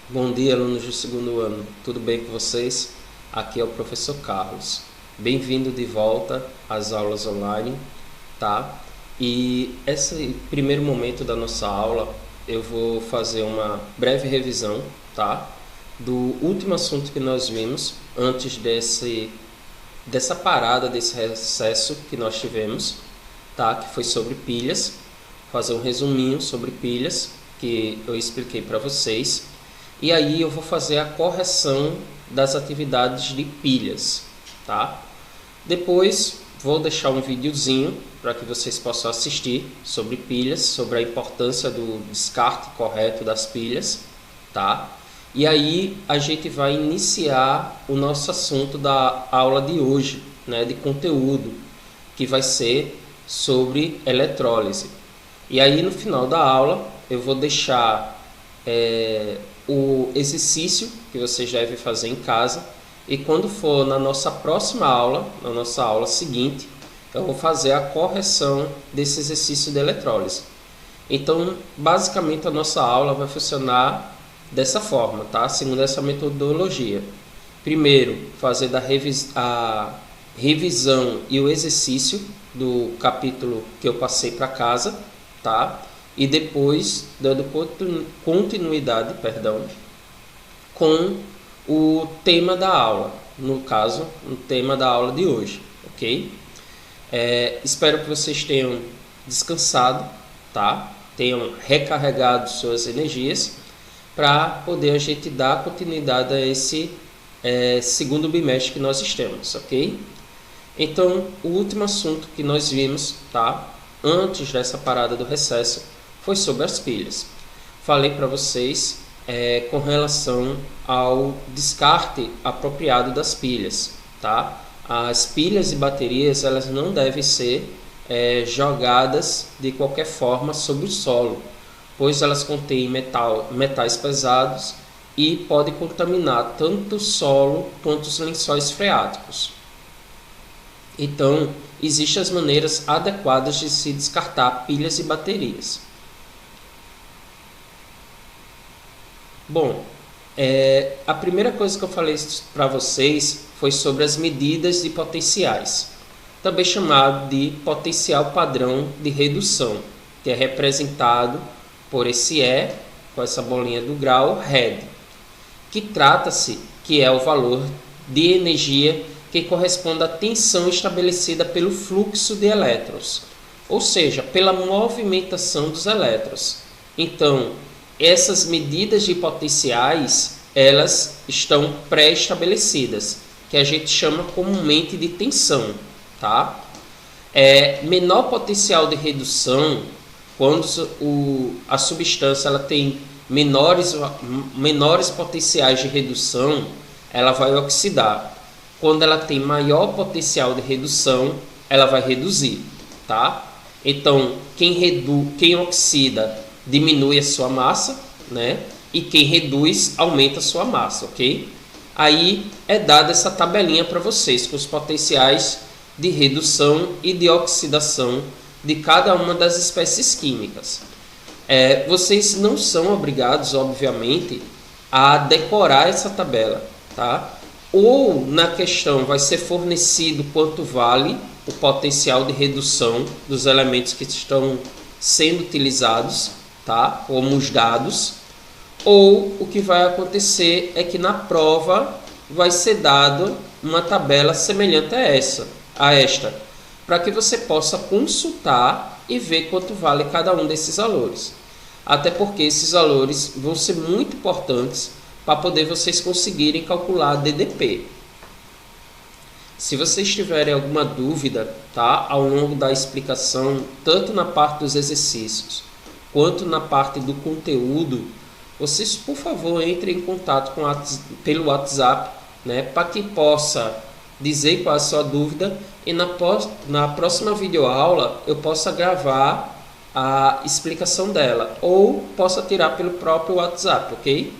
Bom dia, alunos do segundo ano. Tudo bem com vocês? Aqui é o professor Carlos. Bem-vindo de volta às aulas online, tá? E esse primeiro momento da nossa aula, eu vou fazer uma breve revisão, tá? Do último assunto que nós vimos antes dessa parada, desse recesso que nós tivemos, tá? Que foi sobre pilhas. Fazer um resuminho sobre pilhas que eu expliquei para vocês. E aí eu vou fazer a correção das atividades de pilhas, tá? Depois vou deixar um videozinho para que vocês possam assistir sobre pilhas, sobre a importância do descarte correto das pilhas, tá? E aí a gente vai iniciar o nosso assunto da aula de hoje, né, de conteúdo, que vai ser sobre eletrólise. E aí no final da aula eu vou deixar o exercício que vocês devem fazer em casa, e quando for na nossa próxima aula, na nossa aula seguinte, eu vou fazer a correção desse exercício de eletrólise. Então, basicamente a nossa aula vai funcionar dessa forma, tá? Segundo essa metodologia. Primeiro, fazer a revisão e o exercício do capítulo que eu passei para casa, tá? E depois dando continuidade, com o tema da aula, no caso, o tema da aula de hoje, ok? Espero que vocês tenham descansado, tá? Tenham recarregado suas energias para poder a gente dar continuidade a esse segundo bimestre que nós estamos, ok? Então, o último assunto que nós vimos, tá? Antes dessa parada do recesso, foi sobre as pilhas. Falei para vocês com relação ao descarte apropriado das pilhas, tá? As pilhas e baterias, elas não devem ser jogadas de qualquer forma sobre o solo, pois elas contêm metais pesados e podem contaminar tanto o solo quanto os lençóis freáticos. Então, existem as maneiras adequadas de se descartar pilhas e baterias. Bom, a primeira coisa que eu falei para vocês foi sobre as medidas de potenciais, também chamado de potencial padrão de redução, que é representado por esse E, com essa bolinha do grau, RED, que é o valor de energia que corresponde à tensão estabelecida pelo fluxo de elétrons, ou seja, pela movimentação dos elétrons. Então, essas medidas de potenciais, elas estão pré-estabelecidas, que a gente chama comumente de tensão, tá? Menor potencial de redução, quando a substância ela tem menores potenciais de redução, ela vai oxidar. Quando ela tem maior potencial de redução, ela vai reduzir, tá? Então, quem oxida diminui a sua massa, né? E quem reduz aumenta a sua massa, ok? Aí é dada essa tabelinha para vocês com os potenciais de redução e de oxidação de cada uma das espécies químicas. Vocês não são obrigados, obviamente, a decorar essa tabela, tá? Ou na questão vai ser fornecido quanto vale o potencial de redução dos elementos que estão sendo utilizados, tá? Como os dados, ou o que vai acontecer é que na prova vai ser dado uma tabela semelhante a esta, para que você possa consultar e ver quanto vale cada um desses valores. Até porque esses valores vão ser muito importantes para poder vocês conseguirem calcular DDP. Se vocês tiverem alguma dúvida, tá, ao longo da explicação, tanto na parte dos exercícios quanto na parte do conteúdo, vocês, por favor, entrem em contato pelo WhatsApp, né, para que possa dizer qual é a sua dúvida e na próxima videoaula eu possa gravar a explicação dela ou possa tirar pelo próprio WhatsApp, ok?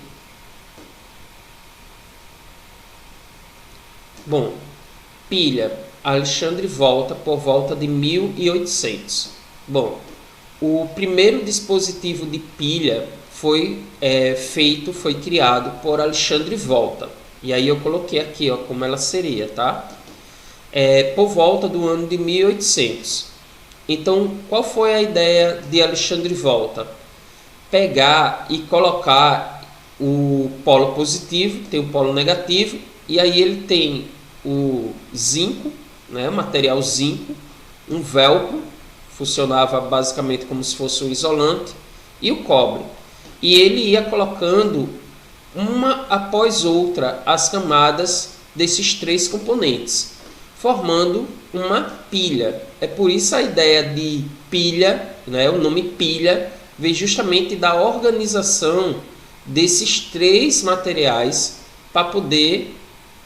Bom, pilha, Alexandre Volta por volta de 1800. Bom, o primeiro dispositivo de pilha foi criado por Alexandre Volta. E aí eu coloquei aqui, ó, como ela seria, tá? Por volta do ano de 1800. Então, qual foi a ideia de Alexandre Volta? Pegar e colocar o polo positivo, tem o polo negativo, e aí ele tem o zinco, né, material zinco, um velcro, funcionava basicamente como se fosse um isolante, e o cobre. E ele ia colocando uma após outra as camadas desses três componentes, formando uma pilha. É por isso a ideia de pilha, né, o nome pilha, veio justamente da organização desses três materiais para poder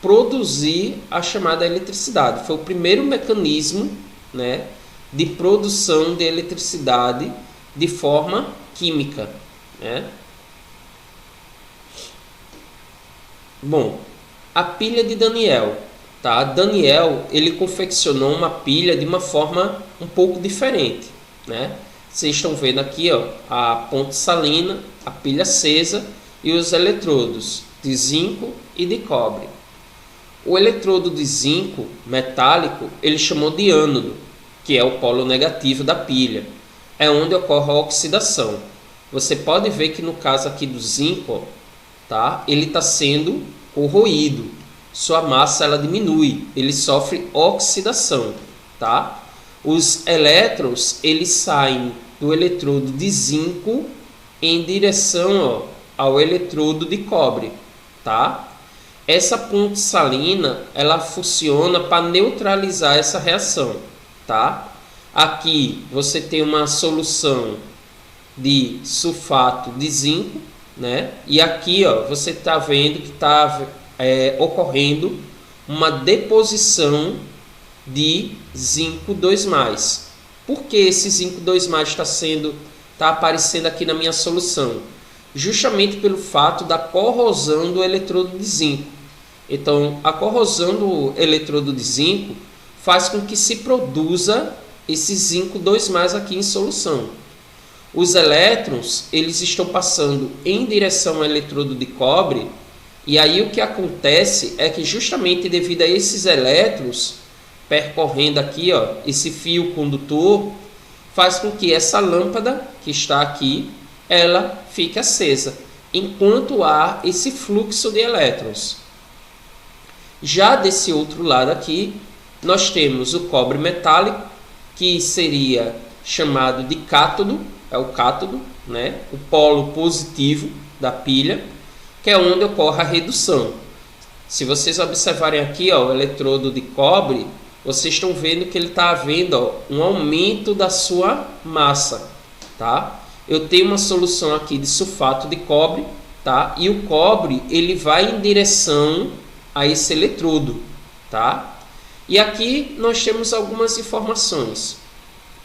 produzir a chamada eletricidade. Foi o primeiro mecanismo, né, de produção de eletricidade de forma química, né? Bom, a pilha de Daniel, tá? Daniel, ele confeccionou uma pilha de uma forma um pouco diferente, né? Vocês estão vendo aqui, ó, a ponte salina, a pilha acesa e os eletrodos de zinco e de cobre. O eletrodo de zinco metálico ele chamou de ânodo, que é o polo negativo da pilha. É onde ocorre a oxidação. Você pode ver que no caso aqui do zinco, tá? Ele está sendo corroído. Sua massa ela diminui, ele sofre oxidação, tá? Os elétrons eles saem do eletrodo de zinco em direção, ó, ao eletrodo de cobre, tá? Essa ponte salina ela funciona para neutralizar essa reação, tá? Aqui você tem uma solução de sulfato de zinco, né? E aqui, ó, você está vendo que está ocorrendo uma deposição de zinco 2+. Por que esse zinco 2+ está aparecendo aqui na minha solução? Justamente pelo fato da corrosão do eletrodo de zinco. Então, a corrosão do eletrodo de zinco faz com que se produza esse zinco 2+ aqui em solução. Os elétrons eles estão passando em direção ao eletrodo de cobre, e aí o que acontece é que justamente devido a esses elétrons percorrendo aqui, ó, esse fio condutor, faz com que essa lâmpada que está aqui, ela fique acesa, enquanto há esse fluxo de elétrons. Já desse outro lado aqui, nós temos o cobre metálico, que seria chamado de cátodo, é o cátodo, né? O polo positivo da pilha, que é onde ocorre a redução. Se vocês observarem aqui, ó, o eletrodo de cobre, vocês estão vendo que ele está havendo, ó, um aumento da sua massa, tá? Eu tenho uma solução aqui de sulfato de cobre, tá? E o cobre ele vai em direção a esse eletrodo, tá? E aqui nós temos algumas informações.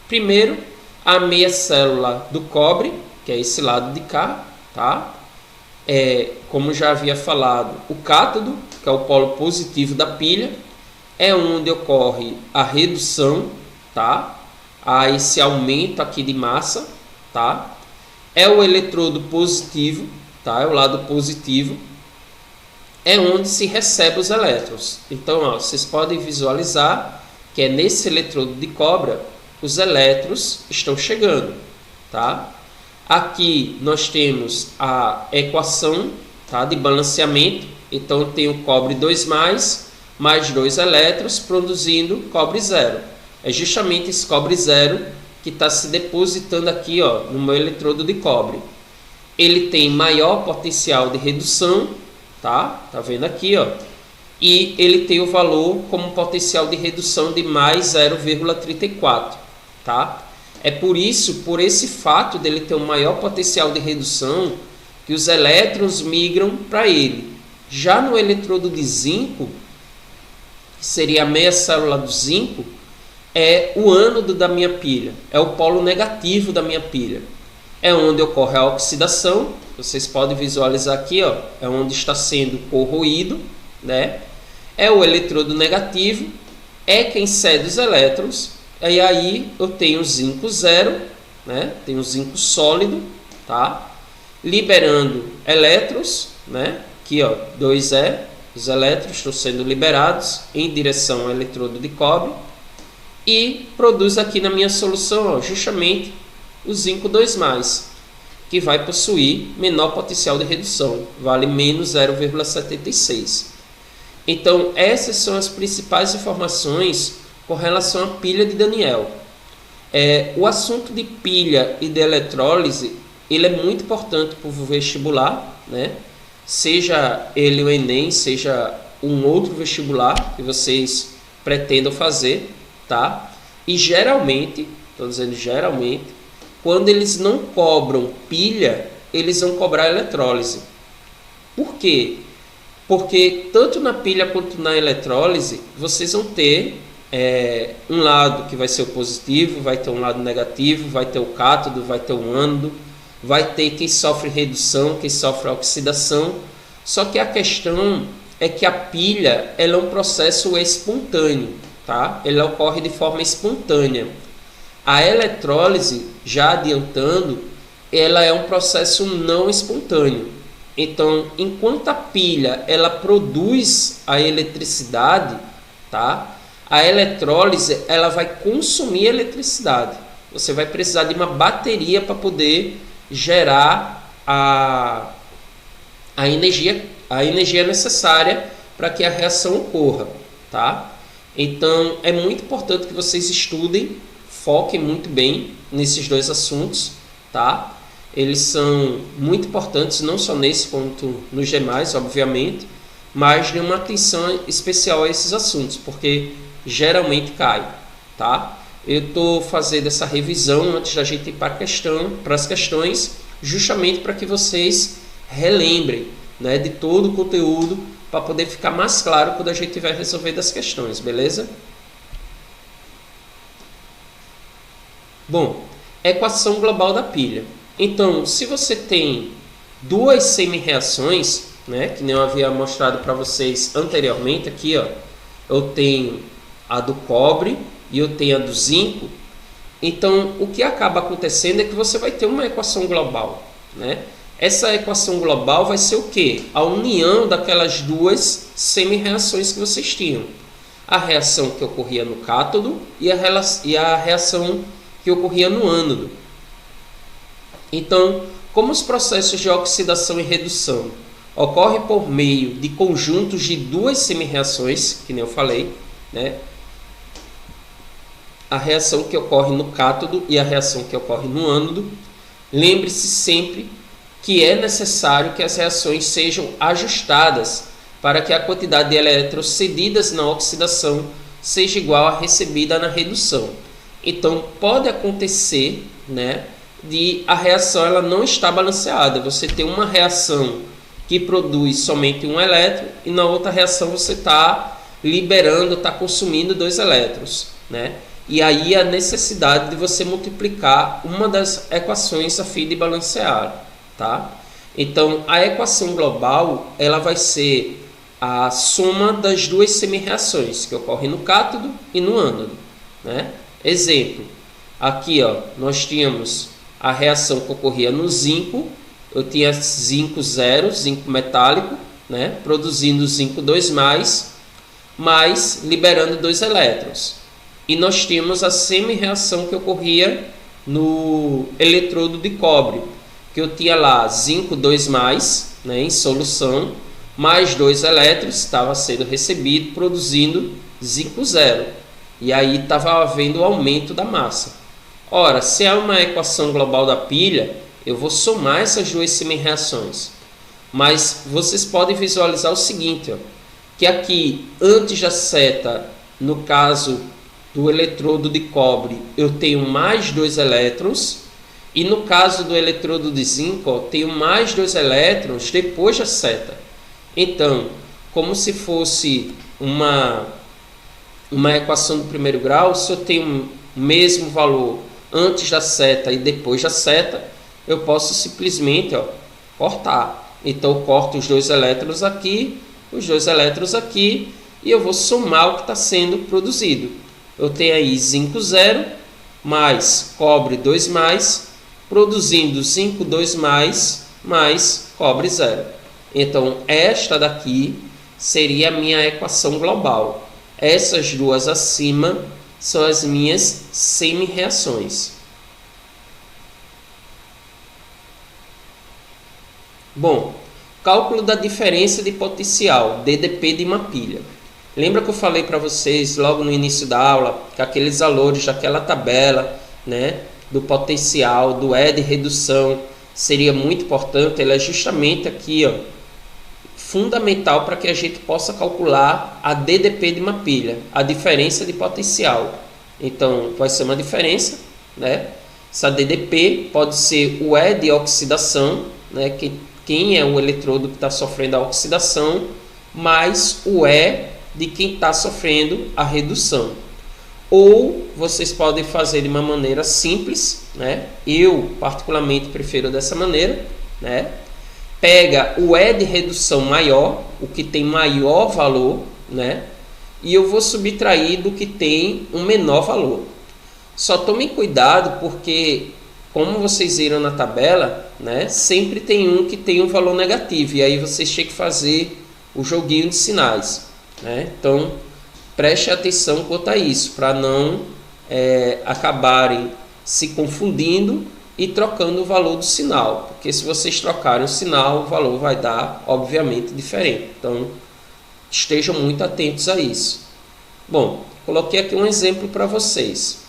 Primeiro, a meia célula do cobre, que é esse lado de cá, tá? Como já havia falado, o cátodo, que é o polo positivo da pilha, é onde ocorre a redução, tá? Há esse aumento aqui de massa, tá? É o eletrodo positivo, tá? É o lado positivo, é onde se recebe os elétrons. Então, ó, vocês podem visualizar que é nesse eletrodo de cobre os elétrons estão chegando, tá? Aqui nós temos a equação, tá, de balanceamento. Então eu tenho cobre 2+, mais 2 elétrons, produzindo cobre 0. É justamente esse cobre 0 que está se depositando aqui, ó, no meu eletrodo de cobre. Ele tem maior potencial de redução, tá? Tá vendo aqui, ó? E ele tem o valor como potencial de redução de mais 0,34, tá? É por isso, por esse fato dele ter um maior potencial de redução, que os elétrons migram para ele. Já no eletrodo de zinco, que seria a meia célula do zinco, é o ânodo da minha pilha, é o polo negativo da minha pilha. É onde ocorre a oxidação, vocês podem visualizar aqui, ó, é onde está sendo corroído, né? É o eletrodo negativo, é quem cede os elétrons, e aí eu tenho zinco 0, né? Tenho zinco sólido, tá? liberando elétrons, né? Aqui, ó, 2E, os elétrons estão sendo liberados em direção ao eletrodo de cobre e produz aqui na minha solução, ó, justamente o zinco 2+, que vai possuir menor potencial de redução, vale menos 0,76. Então, essas são as principais informações com relação à pilha de Daniell. O assunto de pilha e de eletrólise, ele é muito importante para o vestibular, né? Seja ele o Enem, seja um outro vestibular que vocês pretendam fazer, tá? E geralmente, estou dizendo geralmente, quando eles não cobram pilha, eles vão cobrar eletrólise. Por quê? Porque tanto na pilha quanto na eletrólise, vocês vão ter um lado que vai ser o positivo, vai ter um lado negativo, vai ter o cátodo, vai ter o ânodo, vai ter quem sofre redução, quem sofre oxidação. Só que a questão é que a pilha, ela é um processo espontâneo, tá? Ela ocorre de forma espontânea. A eletrólise, já adiantando, ela é um processo não espontâneo. Então, enquanto a pilha ela produz a eletricidade, tá? A eletrólise ela vai consumir eletricidade. Você vai precisar de uma bateria para poder gerar a energia necessária para que a reação ocorra, tá? Então, é muito importante que vocês estudem, foquem muito bem nesses dois assuntos, tá? Eles são muito importantes, não só nesse quanto nos demais, obviamente, mas de uma atenção especial a esses assuntos, porque geralmente cai, tá? Eu estou fazendo essa revisão antes da gente ir para as questões, justamente para que vocês relembrem, né, de todo o conteúdo, para poder ficar mais claro quando a gente vai resolver as questões, beleza? Bom, equação global da pilha. Então, se você tem duas semi-reações, né, que nem eu havia mostrado para vocês anteriormente, aqui, ó, eu tenho a do cobre e eu tenho a do zinco. Então, o que acaba acontecendo é que você vai ter uma equação global, né? Essa equação global vai ser o quê? A união daquelas duas semi-reações que vocês tinham. A reação que ocorria no cátodo e a reação que ocorria no ânodo. Então, como os processos de oxidação e redução ocorrem por meio de conjuntos de duas semi-reações, que nem eu falei, né? A reação que ocorre no cátodo e a reação que ocorre no ânodo, lembre-se sempre que é necessário que as reações sejam ajustadas para que a quantidade de elétrons cedidas na oxidação seja igual à recebida na redução. Então, pode acontecer, né, de a reação ela não estar balanceada. Você tem uma reação que produz somente um elétron e na outra reação você está liberando, está consumindo 2 elétrons, né? E aí a necessidade de você multiplicar uma das equações a fim de balancear, tá? Então, a equação global ela vai ser a soma das duas semi-reações que ocorrem no cátodo e no ânodo, né? Exemplo, aqui, ó, nós tínhamos a reação que ocorria no zinco, eu tinha zinco 0, zinco metálico, né, produzindo zinco 2+, mas liberando 2 elétrons. E nós tínhamos a semi-reação que ocorria no eletrodo de cobre, que eu tinha lá zinco 2+, né, em solução, mais 2 elétrons estava sendo recebido, produzindo zinco 0. E aí estava havendo o aumento da massa. Ora, se é uma equação global da pilha, eu vou somar essas duas semi-reações. Mas vocês podem visualizar o seguinte, ó, que aqui, antes da seta, no caso do eletrodo de cobre, eu tenho mais 2 elétrons. E no caso do eletrodo de zinco, ó, tenho mais 2 elétrons depois da seta. Então, como se fosse uma equação do primeiro grau, se eu tenho o mesmo valor antes da seta e depois da seta, eu posso simplesmente, ó, cortar. Então, eu corto os 2 elétrons aqui, os 2 elétrons aqui, e eu vou somar o que está sendo produzido. Eu tenho aí zinco 0 mais cobre 2+, produzindo zinco 2+, mais cobre 0. Então, esta daqui seria a minha equação global. Essas duas acima são as minhas semi-reações. Bom, cálculo da diferença de potencial, DDP de uma pilha. Lembra que eu falei para vocês logo no início da aula que aqueles valores daquela tabela, né, do potencial, do E de redução, seria muito importante? Ele é justamente aqui, ó, fundamental para que a gente possa calcular a DDP de uma pilha, a diferença de potencial. Então, vai ser uma diferença, né? Essa DDP pode ser o E de oxidação, né? Quem é o eletrodo que está sofrendo a oxidação, mais o E de quem está sofrendo a redução. Ou vocês podem fazer de uma maneira simples, né? Eu particularmente prefiro dessa maneira, né? Pega o E de redução maior, o que tem maior valor, né? E eu vou subtrair do que tem um menor valor. Só tomem cuidado porque, como vocês viram na tabela, né, sempre tem um que tem um valor negativo. E aí vocês têm que fazer o joguinho de sinais, né? Então, preste atenção quanto a isso, para não acabarem se confundindo e trocando o valor do sinal. Porque se vocês trocarem o sinal, o valor vai dar, obviamente, diferente. Então, estejam muito atentos a isso. Bom, coloquei aqui um exemplo para vocês.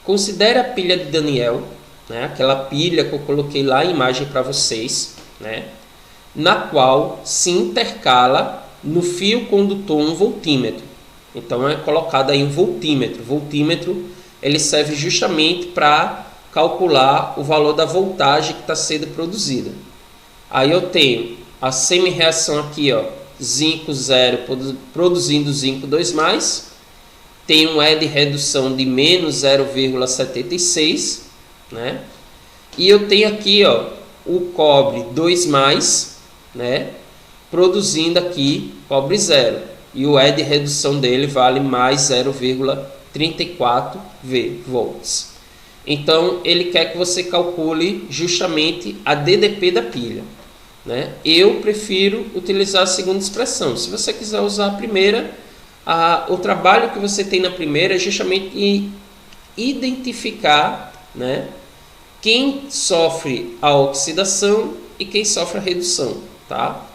Considere a pilha de Daniel, né, aquela pilha que eu coloquei lá a imagem para vocês, né, na qual se intercala no fio condutor um voltímetro. Então é colocado aí um voltímetro. Voltímetro ele serve justamente para calcular o valor da voltagem que está sendo produzida. Aí eu tenho a semi-reação aqui, ó, zinco 0 produzindo zinco 2+, tem um E de redução de menos 0,76, né? E eu tenho aqui, ó, o cobre 2+, né, produzindo aqui cobre 0. E o E de redução dele vale mais 0,34 volts. Então, ele quer que você calcule justamente a DDP da pilha, né? Eu prefiro utilizar a segunda expressão. Se você quiser usar a primeira, o trabalho que você tem na primeira é justamente identificar, né, quem sofre a oxidação e quem sofre a redução, tá?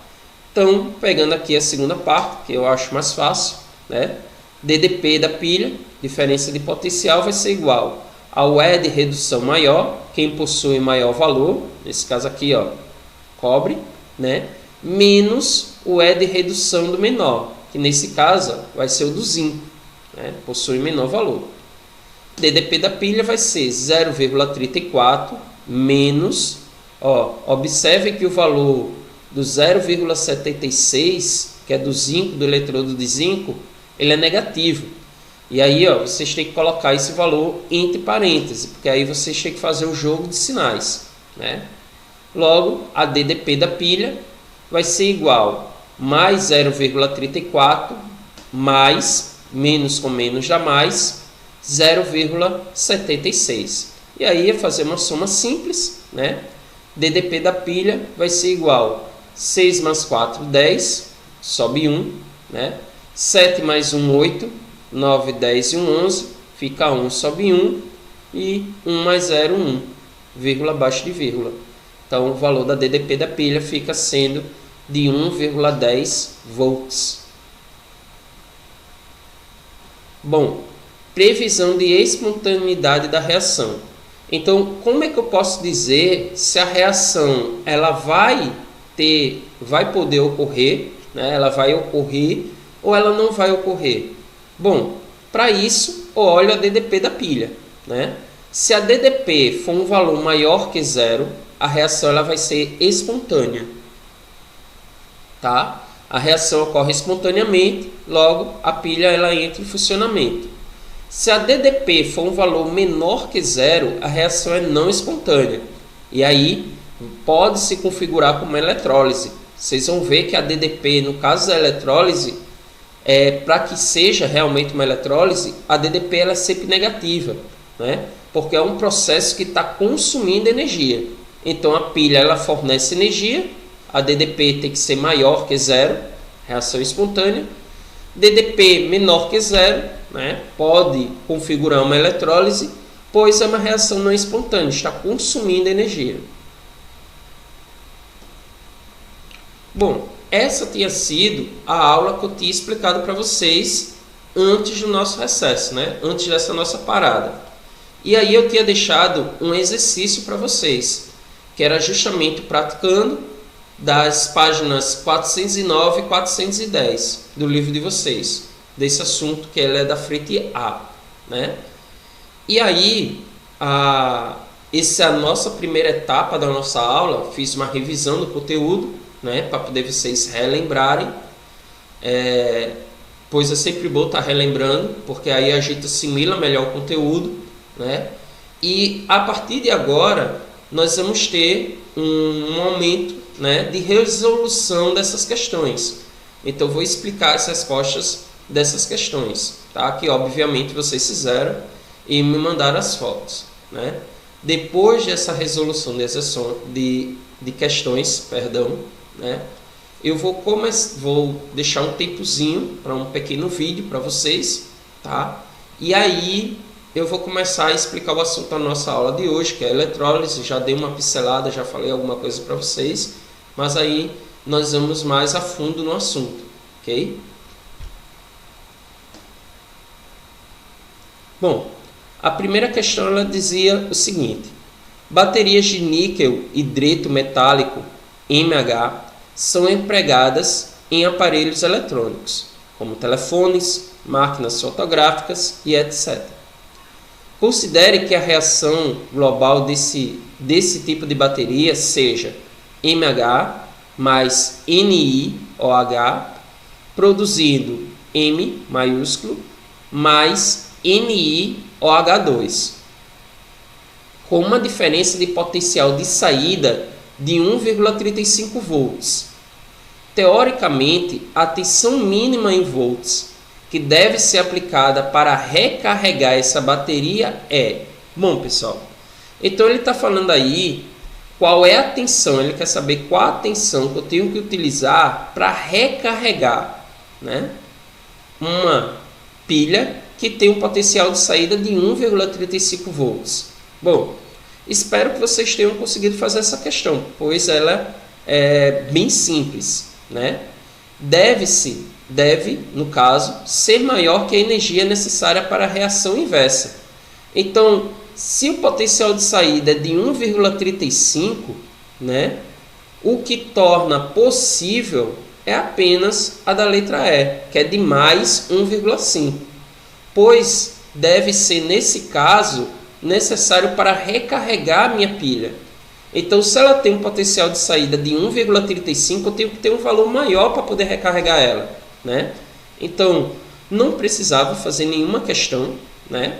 Então, pegando aqui a segunda parte, que eu acho mais fácil, né? DDP da pilha, diferença de potencial, vai ser igual ao E de redução maior, quem possui maior valor, nesse caso aqui, ó, cobre, né? Menos o E de redução do menor, que nesse caso vai ser o do zinco, né? Possui menor valor. DDP da pilha vai ser 0,34 menos, ó, observe que o valor do 0,76, que é do zinco, do eletrodo de zinco, ele é negativo. E aí, ó, vocês têm que colocar esse valor entre parênteses, porque aí vocês têm que fazer o jogo de sinais, né? Logo, a DDP da pilha vai ser igual mais 0,34 mais, menos com menos dá mais, 0,76. E aí, é fazer uma soma simples, né? DDP da pilha vai ser igual 6 mais 4, 10, sobe 1, né? 7 mais 1, 8, 9, 10 e 1, 11, fica 1, sobe 1, e 1 mais 0, 1, vírgula abaixo de vírgula. Então, o valor da DDP da pilha fica sendo de 1,10 volts. Bom, previsão de espontaneidade da reação. Então, como é que eu posso dizer se a reação ela vai poder ocorrer, né? Ela vai ocorrer ou ela não vai ocorrer? Bom, para isso, eu olho a DDP da pilha, né? Se a DDP for um valor maior que 0, a reação ela vai ser espontânea, tá? A reação ocorre espontaneamente, logo a pilha ela entra em funcionamento. Se a DDP for um valor menor que 0, a reação é não espontânea. E aí pode se configurar como eletrólise. Vocês vão ver que a DDP, no caso da eletrólise, para que seja realmente uma eletrólise, a DDP ela é sempre negativa, né? Porque é um processo que está consumindo energia. Então a pilha ela fornece energia, a DDP tem que ser maior que zero, reação espontânea. DDP menor que zero, né, pode configurar uma eletrólise, pois é uma reação não espontânea, está consumindo energia. Bom, essa tinha sido a aula que eu tinha explicado para vocês antes do nosso recesso, né, antes dessa nossa parada. E aí eu tinha deixado um exercício para vocês, que era justamente praticando das páginas 409 e 410 do livro de vocês, desse assunto que ele é da frente A, né? E aí, essa é a nossa primeira etapa da nossa aula. Fiz uma revisão do conteúdo, né, para poder vocês relembrarem, pois é sempre bom estar relembrando, porque aí a gente assimila melhor o conteúdo, né? E a partir de agora nós vamos ter um aumento, né, de resolução dessas questões. Então vou explicar as respostas dessas questões, tá? Que obviamente vocês fizeram e me mandaram as fotos, né? Depois dessa resolução de questões, né, eu vou deixar um tempozinho para um pequeno vídeo para vocês, tá? E aí eu vou começar a explicar o assunto da nossa aula de hoje, que é a eletrólise. Já dei uma pincelada, já falei alguma coisa para vocês, mas aí nós vamos mais a fundo no assunto, ok? Bom, a primeira questão ela dizia o seguinte: baterias de níquel hidreto metálico, MH, são empregadas em aparelhos eletrônicos, como telefones, máquinas fotográficas e etc. Considere que a reação global desse tipo de bateria seja MH mais NiOH, produzindo M maiúsculo mais NiOH2, com uma diferença de potencial de saída de 1,35 volts. Teoricamente, a tensão mínima em volts que deve ser aplicada para recarregar essa bateria é... Bom, pessoal, então ele está falando aí qual é a tensão, ele quer saber qual a tensão que eu tenho que utilizar para recarregar, né, uma pilha que tem um potencial de saída de 1,35 volts. Bom, espero que vocês tenham conseguido fazer essa questão, pois ela é bem simples, né? Deve, no caso, ser maior que a energia necessária para a reação inversa. Então, se o potencial de saída é de 1,35, né, o que torna possível é apenas a da letra E, que é de mais 1,5, pois deve ser, nesse caso, necessário para recarregar a minha pilha. Então, se ela tem um potencial de saída de 1,35, eu tenho que ter um valor maior para poder recarregar ela, né? Então, não precisava fazer nenhuma questão, né?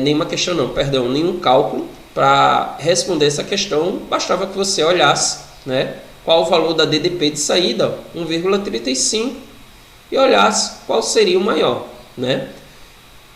Nenhum cálculo para responder essa questão. Bastava que você olhasse, né, qual o valor da DDP de saída, 1,35, e olhasse qual seria o maior, né?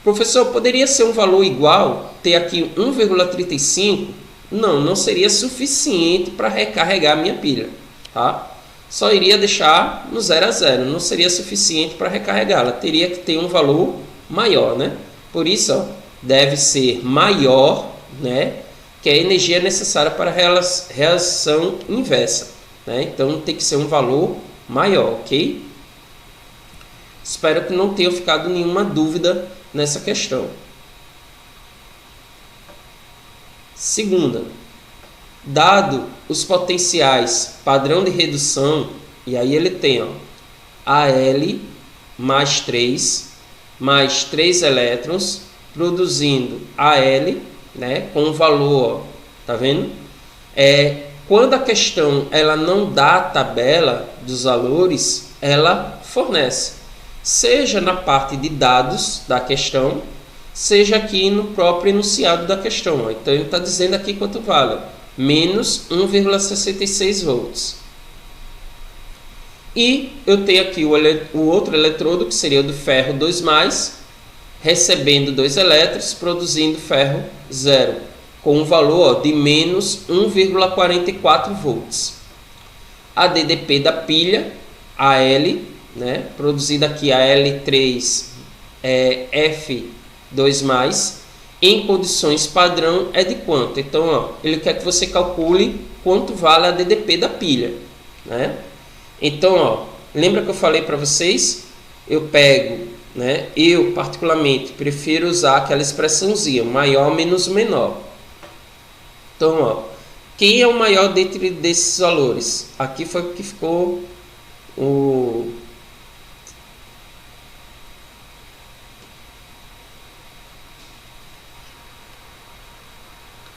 Professor, poderia ser um valor igual, ter aqui 1,35? Não seria suficiente para recarregar a minha pilha, tá? Só iria deixar no 0 a 0, não seria suficiente para recarregá-la, teria que ter um valor maior, né? Por isso, ó, deve ser maior, né, que a energia necessária para a reação inversa, né? Então tem que ser um valor maior, ok? Espero que não tenha ficado nenhuma dúvida nessa questão. Segunda, dado os potenciais padrão de redução, e aí ele tem, ó, Al mais 3 elétrons, produzindo Al, né, com o valor, ó, tá vendo? Quando a questão ela não dá a tabela dos valores, ela fornece, seja na parte de dados da questão, seja aqui no próprio enunciado da questão, ó. Então ele está dizendo aqui quanto vale, menos 1,66 volts. E eu tenho aqui o outro eletrodo, que seria o do ferro 2+, recebendo 2 elétrons, produzindo ferro 0, com um valor de menos 1,44 volts. A DDP da pilha, a L, né, produzida aqui a L3 F2+, em condições padrão é de quanto? Então, ó, ele quer que você calcule quanto vale a DDP da pilha, né? Então, ó, lembra que eu falei para vocês? Eu pego, né? Eu particularmente prefiro usar aquela expressãozinha, maior menos menor. Então, ó, quem é o maior dentre desses valores? Aqui foi o que ficou o...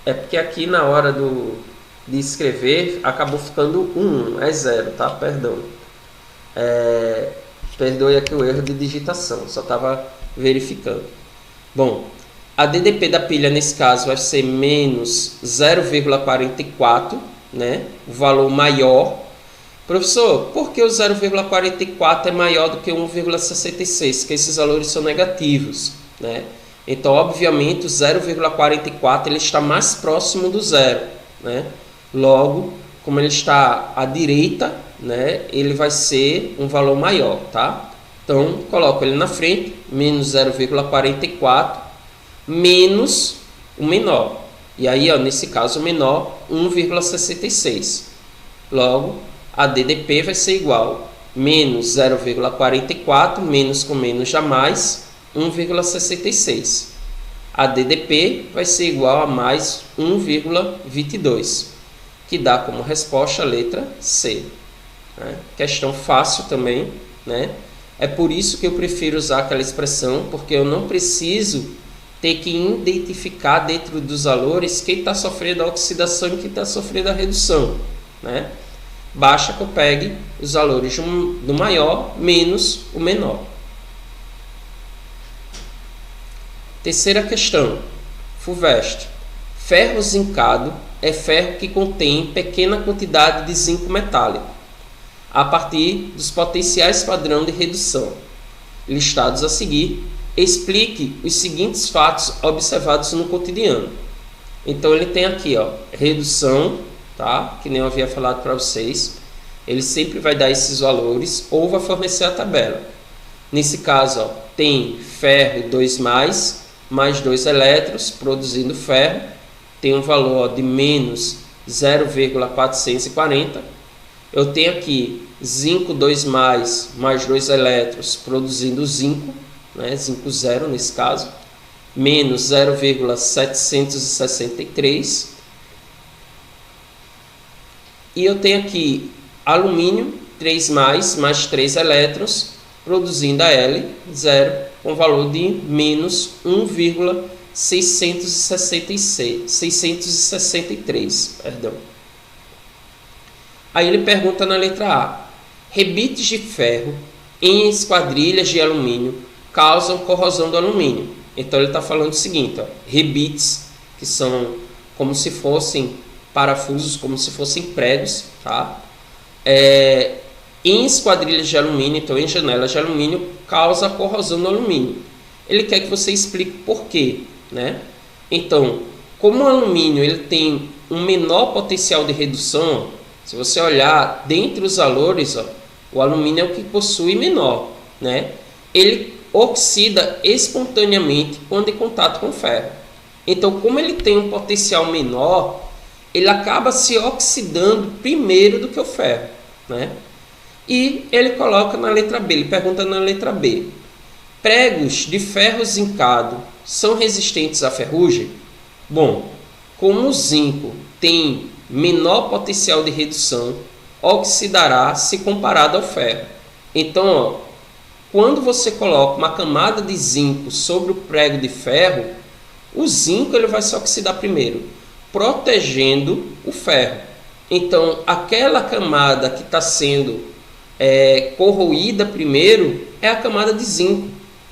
É porque aqui na hora de escrever acabou ficando 1, é 0, tá? Perdão. Perdoe aqui o erro de digitação, só estava verificando. Bom, a DDP da pilha nesse caso vai ser menos 0,44, né? O valor maior. Professor, por que o 0,44 é maior do que 1,66? Porque esses valores são negativos, né? Então, obviamente, o 0,44 ele está mais próximo do zero, né? Logo, como ele está à direita, né, ele vai ser um valor maior, tá? Então, coloco ele na frente, menos 0,44, menos o menor. E aí, ó, nesse caso, o menor, 1,66. Logo, a DDP vai ser igual menos 0,44, menos com menos jamais, 1,66. A DDP vai ser igual a mais 1,22, que dá como resposta a letra C. Né? Questão fácil também, né? É por isso que eu prefiro usar aquela expressão, porque eu não preciso ter que identificar dentro dos valores quem está sofrendo a oxidação e quem está sofrendo a redução, né? Basta que eu pegue os valores do maior menos o menor. Terceira questão. FUVEST. Ferro zincado é ferro que contém pequena quantidade de zinco metálico, a partir dos potenciais padrão de redução. Listados a seguir, explique os seguintes fatos observados no cotidiano. Então ele tem aqui, ó, redução, tá? Que nem eu havia falado para vocês. Ele sempre vai dar esses valores ou vai fornecer a tabela. Nesse caso, ó, tem ferro 2+, mais 2 elétrons, produzindo ferro, tem um valor, ó, de menos 0,440. Eu tenho aqui zinco 2+, mais 2 elétrons, produzindo zinco, né, zinco 0 nesse caso, menos 0,763. E eu tenho aqui alumínio 3+, mais 3 elétrons, produzindo a L, 0, com valor de menos 663. Perdão. Aí ele pergunta na letra A: rebites de ferro em esquadrilhas de alumínio causam corrosão do alumínio. Então ele está falando o seguinte, ó, rebites, que são como se fossem parafusos, como se fossem pregos, tá? Em esquadrilhas de alumínio, então em janelas de alumínio, causa corrosão do alumínio. Ele quer que você explique por quê, né? Então, como o alumínio ele tem um menor potencial de redução, se você olhar dentre os valores, ó, o alumínio é o que possui menor, né? Ele oxida espontaneamente quando em contato com o ferro. Então, como ele tem um potencial menor, ele acaba se oxidando primeiro do que o ferro, né? E ele coloca na letra B, ele pergunta na letra B: pregos de ferro zincado são resistentes à ferrugem? Bom, como o zinco tem menor potencial de redução, oxidará se comparado ao ferro. Então, ó, quando você coloca uma camada de zinco sobre o prego de ferro, o zinco ele vai se oxidar primeiro, protegendo o ferro. Então, aquela camada que está sendo corroída primeiro é a camada de zinco,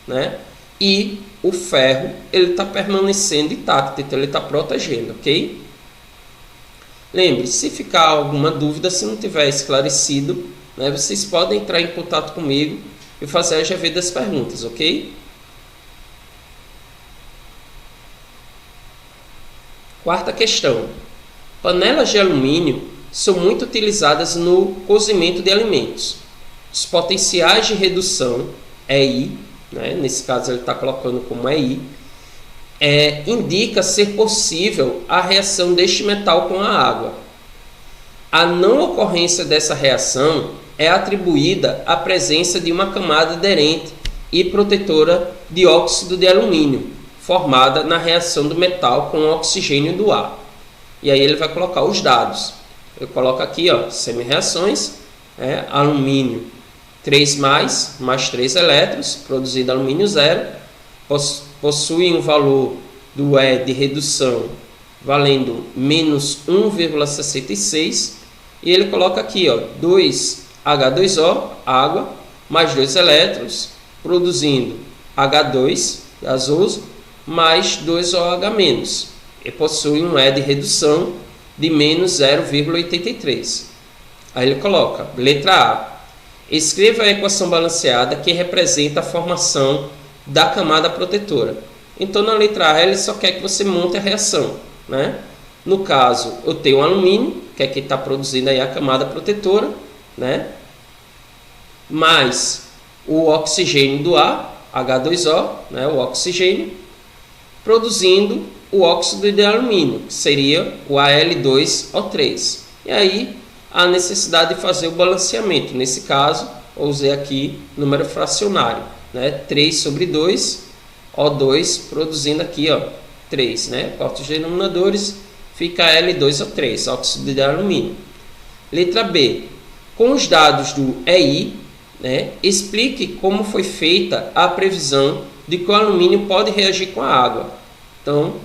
né? E o ferro ele está permanecendo intacto, então ele está protegendo, ok? Lembre, se ficar alguma dúvida, se não tiver esclarecido, né, vocês podem entrar em contato comigo e fazer as devidas perguntas, ok? Quarta questão. Panelas de alumínio são muito utilizadas no cozimento de alimentos. Os potenciais de redução, EI, né? Nesse caso ele está colocando como EI, indica ser possível a reação deste metal com a água. A não ocorrência dessa reação é atribuída à presença de uma camada aderente e protetora de óxido de alumínio, formada na reação do metal com o oxigênio do ar. E aí ele vai colocar os dados. Eu coloco aqui, ó, semi-reações, alumínio 3+, mais 3 elétrons, produzido alumínio 0, possui um valor do E de redução valendo menos 1,66, e ele coloca aqui, ó, 2H2O, água, mais 2 elétrons, produzindo H2, gasoso, mais 2OH-, e possui um E de redução de menos 0,83. Aí ele coloca, letra A, escreva a equação balanceada que representa a formação da camada protetora. Então, na letra A, ele só quer que você monte a reação, né? No caso, eu tenho o alumínio, que é que está produzindo aí a camada protetora, né? Mais o oxigênio do ar, H2O, né? O oxigênio, produzindo o óxido de alumínio, que seria o Al2O3. E aí, a necessidade de fazer o balanceamento. Nesse caso, eu usei aqui número fracionário, né? 3 sobre 2, O2 produzindo aqui, ó, 3, né? Corta os denominadores, fica Al2O3, óxido de alumínio. Letra B. Com os dados do EI, né, explique como foi feita a previsão de que o alumínio pode reagir com a água. Então,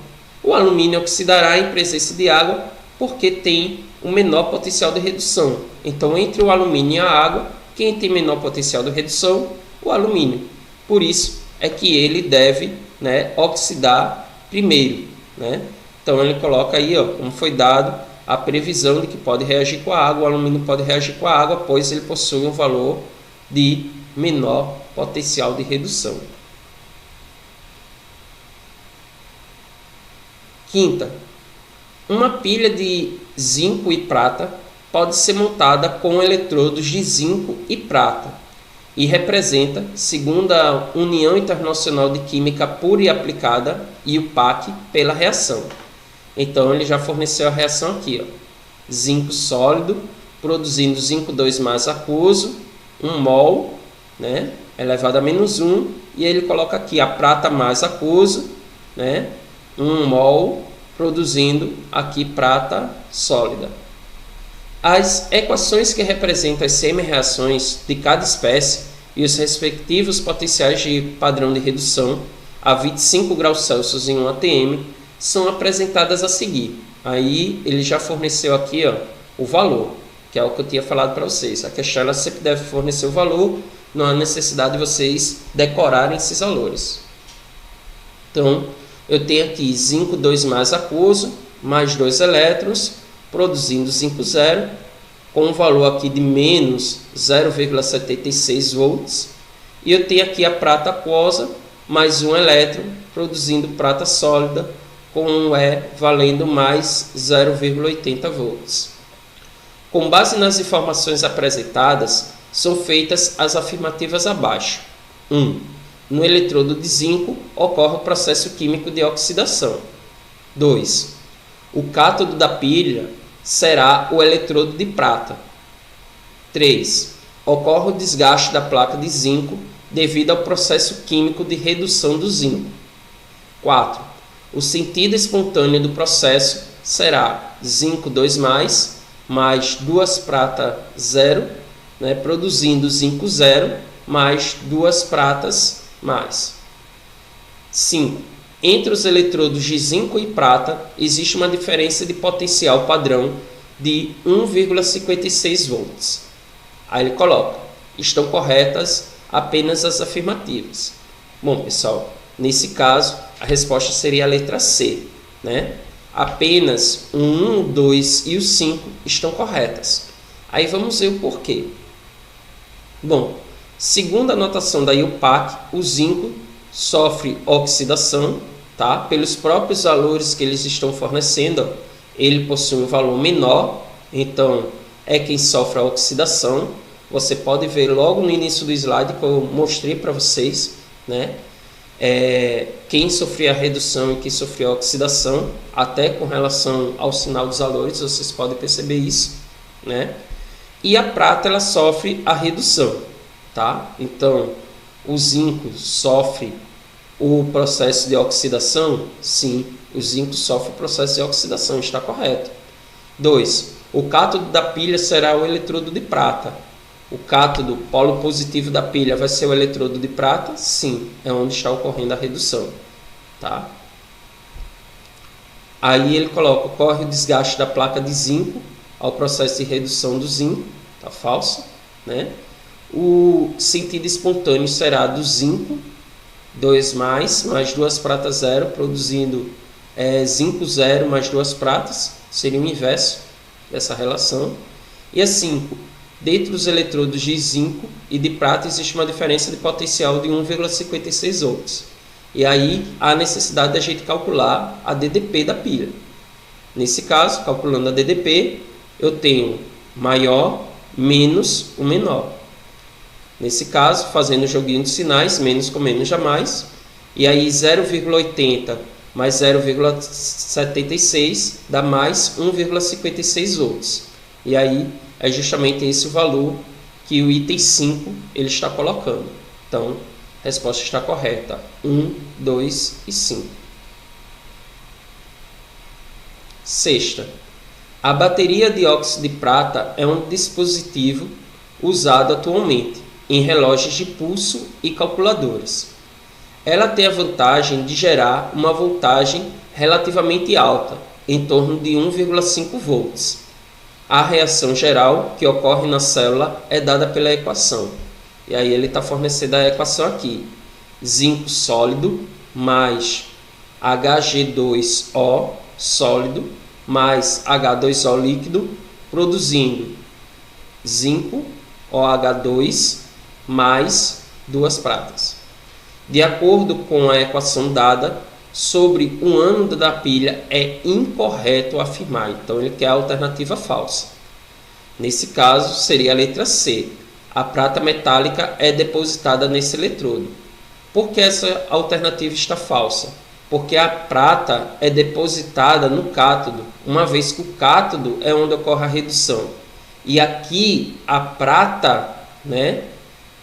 o alumínio oxidará em presença de água porque tem um menor potencial de redução. Então, entre o alumínio e a água, quem tem menor potencial de redução? O alumínio. Por isso é que ele deve, né, oxidar primeiro, né? Então, ele coloca aí, ó, como foi dado a previsão de que pode reagir com a água. O alumínio pode reagir com a água, pois ele possui um valor de menor potencial de redução. Quinta, uma pilha de zinco e prata pode ser montada com eletrodos de zinco e prata e representa, segundo a União Internacional de Química Pura e Aplicada, IUPAC, pela reação. Então ele já forneceu a reação aqui, ó. Zinco sólido produzindo zinco 2+ aquoso, 1 mol, né, elevado a menos 1, e ele coloca aqui a prata mais aquoso, né, 1 mol, produzindo aqui prata sólida. As equações que representam as semi-reações de cada espécie e os respectivos potenciais de padrão de redução a 25 graus Celsius em 1 atm são apresentadas a seguir. Aí ele já forneceu aqui, ó, o valor, que é o que eu tinha falado para vocês. A questão ela sempre deve fornecer o valor, não há necessidade de vocês decorarem esses valores. Então, eu tenho aqui zinco 2+ aquoso, mais 2 elétrons, produzindo zinco 0, com um valor aqui de menos 0,76 volts. E eu tenho aqui a prata aquosa, mais 1 elétron, produzindo prata sólida, com um E valendo mais 0,80 volts. Com base nas informações apresentadas, são feitas as afirmativas abaixo. 1. No eletrodo de zinco ocorre o processo químico de oxidação. 2. O cátodo da pilha será o eletrodo de prata. 3. Ocorre o desgaste da placa de zinco devido ao processo químico de redução do zinco. 4. O sentido espontâneo do processo será zinco 2+, mais 2 prata 0, né, produzindo zinco 0, mais 2 pratas mais. 5. Entre os eletrodos de zinco e prata, existe uma diferença de potencial padrão de 1,56 volts. Aí ele coloca, estão corretas apenas as afirmativas. Bom, pessoal, nesse caso, a resposta seria a letra C, né? Apenas o 1, o 2 e o 5 estão corretas. Aí vamos ver o porquê. Bom, segundo a notação da IUPAC, o zinco sofre oxidação, tá? Pelos próprios valores que eles estão fornecendo, ele possui um valor menor, então é quem sofre a oxidação. Você pode ver logo no início do slide que eu mostrei para vocês, né? Quem sofria a redução e quem sofria a oxidação, até com relação ao sinal dos valores, vocês podem perceber isso, né? E a prata ela sofre a redução, tá? Então, o zinco sofre o processo de oxidação? Sim, o zinco sofre o processo de oxidação, está correto. 2. O cátodo da pilha será o eletrodo de prata. O cátodo polo positivo da pilha vai ser o eletrodo de prata? Sim, é onde está ocorrendo a redução, tá? Aí ele coloca, ocorre o desgaste da placa de zinco ao processo de redução do zinco, tá falso, né? O sentido espontâneo será do zinco, 2 mais 2 pratas 0, produzindo zinco 0 mais 2 pratas, seria o inverso dessa relação. E a 5, dentro dos eletrodos de zinco e de prata existe uma diferença de potencial de 1,56 volts. E aí há a necessidade de a gente calcular a DDP da pilha. Nesse caso, calculando a DDP, eu tenho maior menos o menor. Nesse caso, fazendo o joguinho de sinais, menos com menos jamais, e aí 0,80 mais 0,76 dá mais 1,56 volts. E aí é justamente esse o valor que o item 5 ele está colocando. Então, a resposta está correta. 1, 2 e 5. Sexta. A bateria de óxido de prata é um dispositivo usado atualmente em relógios de pulso e calculadoras. Ela tem a vantagem de gerar uma voltagem relativamente alta, em torno de 1,5 volts. A reação geral que ocorre na célula é dada pela equação. E aí ele está fornecendo a equação aqui. Zinco sólido mais Hg2O sólido mais H2O líquido, produzindo zinco OH2 mais 2 pratas. De acordo com a equação dada, sobre o ânodo da pilha é incorreto afirmar. Então ele quer a alternativa falsa. Nesse caso seria a letra C. A prata metálica é depositada nesse eletrodo. Por que essa alternativa está falsa? Porque a prata é depositada no cátodo, uma vez que o cátodo é onde ocorre a redução. E aqui a prata, né?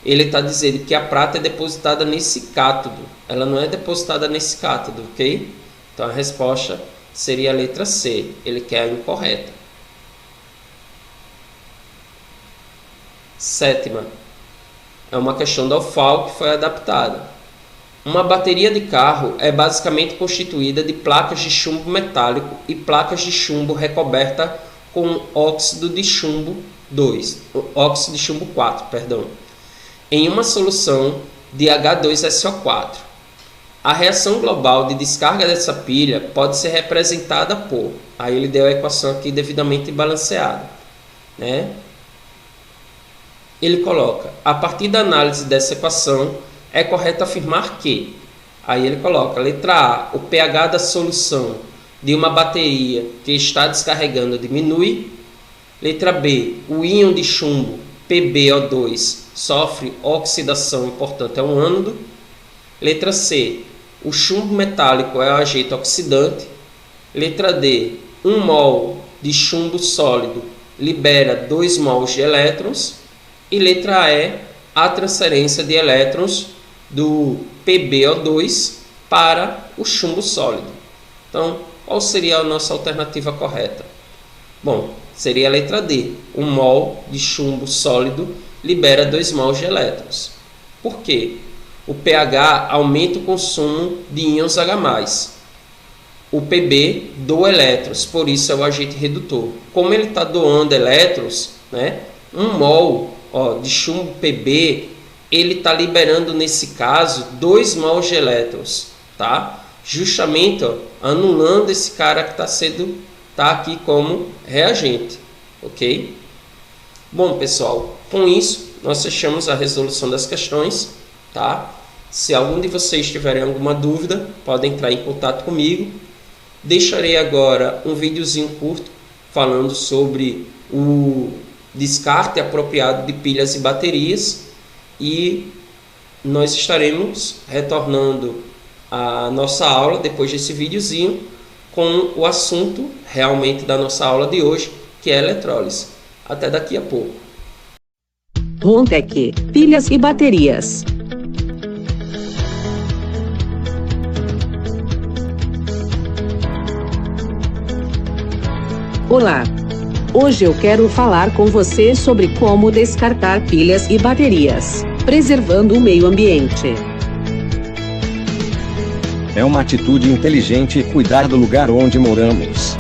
Ele está dizendo que a prata é depositada nesse cátodo. Ela não é depositada nesse cátodo, ok? Então a resposta seria a letra C. Ele quer a incorreta. Sétima. É uma questão da UFAL que foi adaptada. Uma bateria de carro é basicamente constituída de placas de chumbo metálico e placas de chumbo recoberta com óxido de chumbo 4, em uma solução de H2SO4. A reação global de descarga dessa pilha pode ser representada por... Aí ele deu a equação aqui devidamente balanceada, né? Ele coloca, a partir da análise dessa equação, é correto afirmar que... Aí ele coloca, letra A, o pH da solução de uma bateria que está descarregando diminui. Letra B, o íon de chumbo PbO2 sofre oxidação e, portanto, é um ânodo. Letra C, o chumbo metálico é um agente oxidante. Letra D, 1 mol de chumbo sólido libera 2 mols de elétrons. E letra E, a transferência de elétrons do PbO2 para o chumbo sólido. Então, qual seria a nossa alternativa correta? Bom, seria a letra D. 1 mol de chumbo sólido libera 2 mols de elétrons. Por quê? O pH aumenta o consumo de íons H+. O Pb doa elétrons, por isso é o agente redutor. Como ele está doando elétrons, né, 1 mol de chumbo Pb, ele está liberando, nesse caso, 2 mols de elétrons, tá? Justamente anulando esse cara que está aqui como reagente, ok? Bom, pessoal, com isso nós fechamos a resolução das questões, tá? Se algum de vocês tiverem alguma dúvida, podem entrar em contato comigo. Deixarei agora um videozinho curto falando sobre o descarte apropriado de pilhas e baterias, e nós estaremos retornando à nossa aula depois desse videozinho com o assunto realmente da nossa aula de hoje, que é eletrólise. Até daqui a pouco. Rontec, pilhas e baterias. Olá! Hoje eu quero falar com você sobre como descartar pilhas e baterias, preservando o meio ambiente. É uma atitude inteligente cuidar do lugar onde moramos.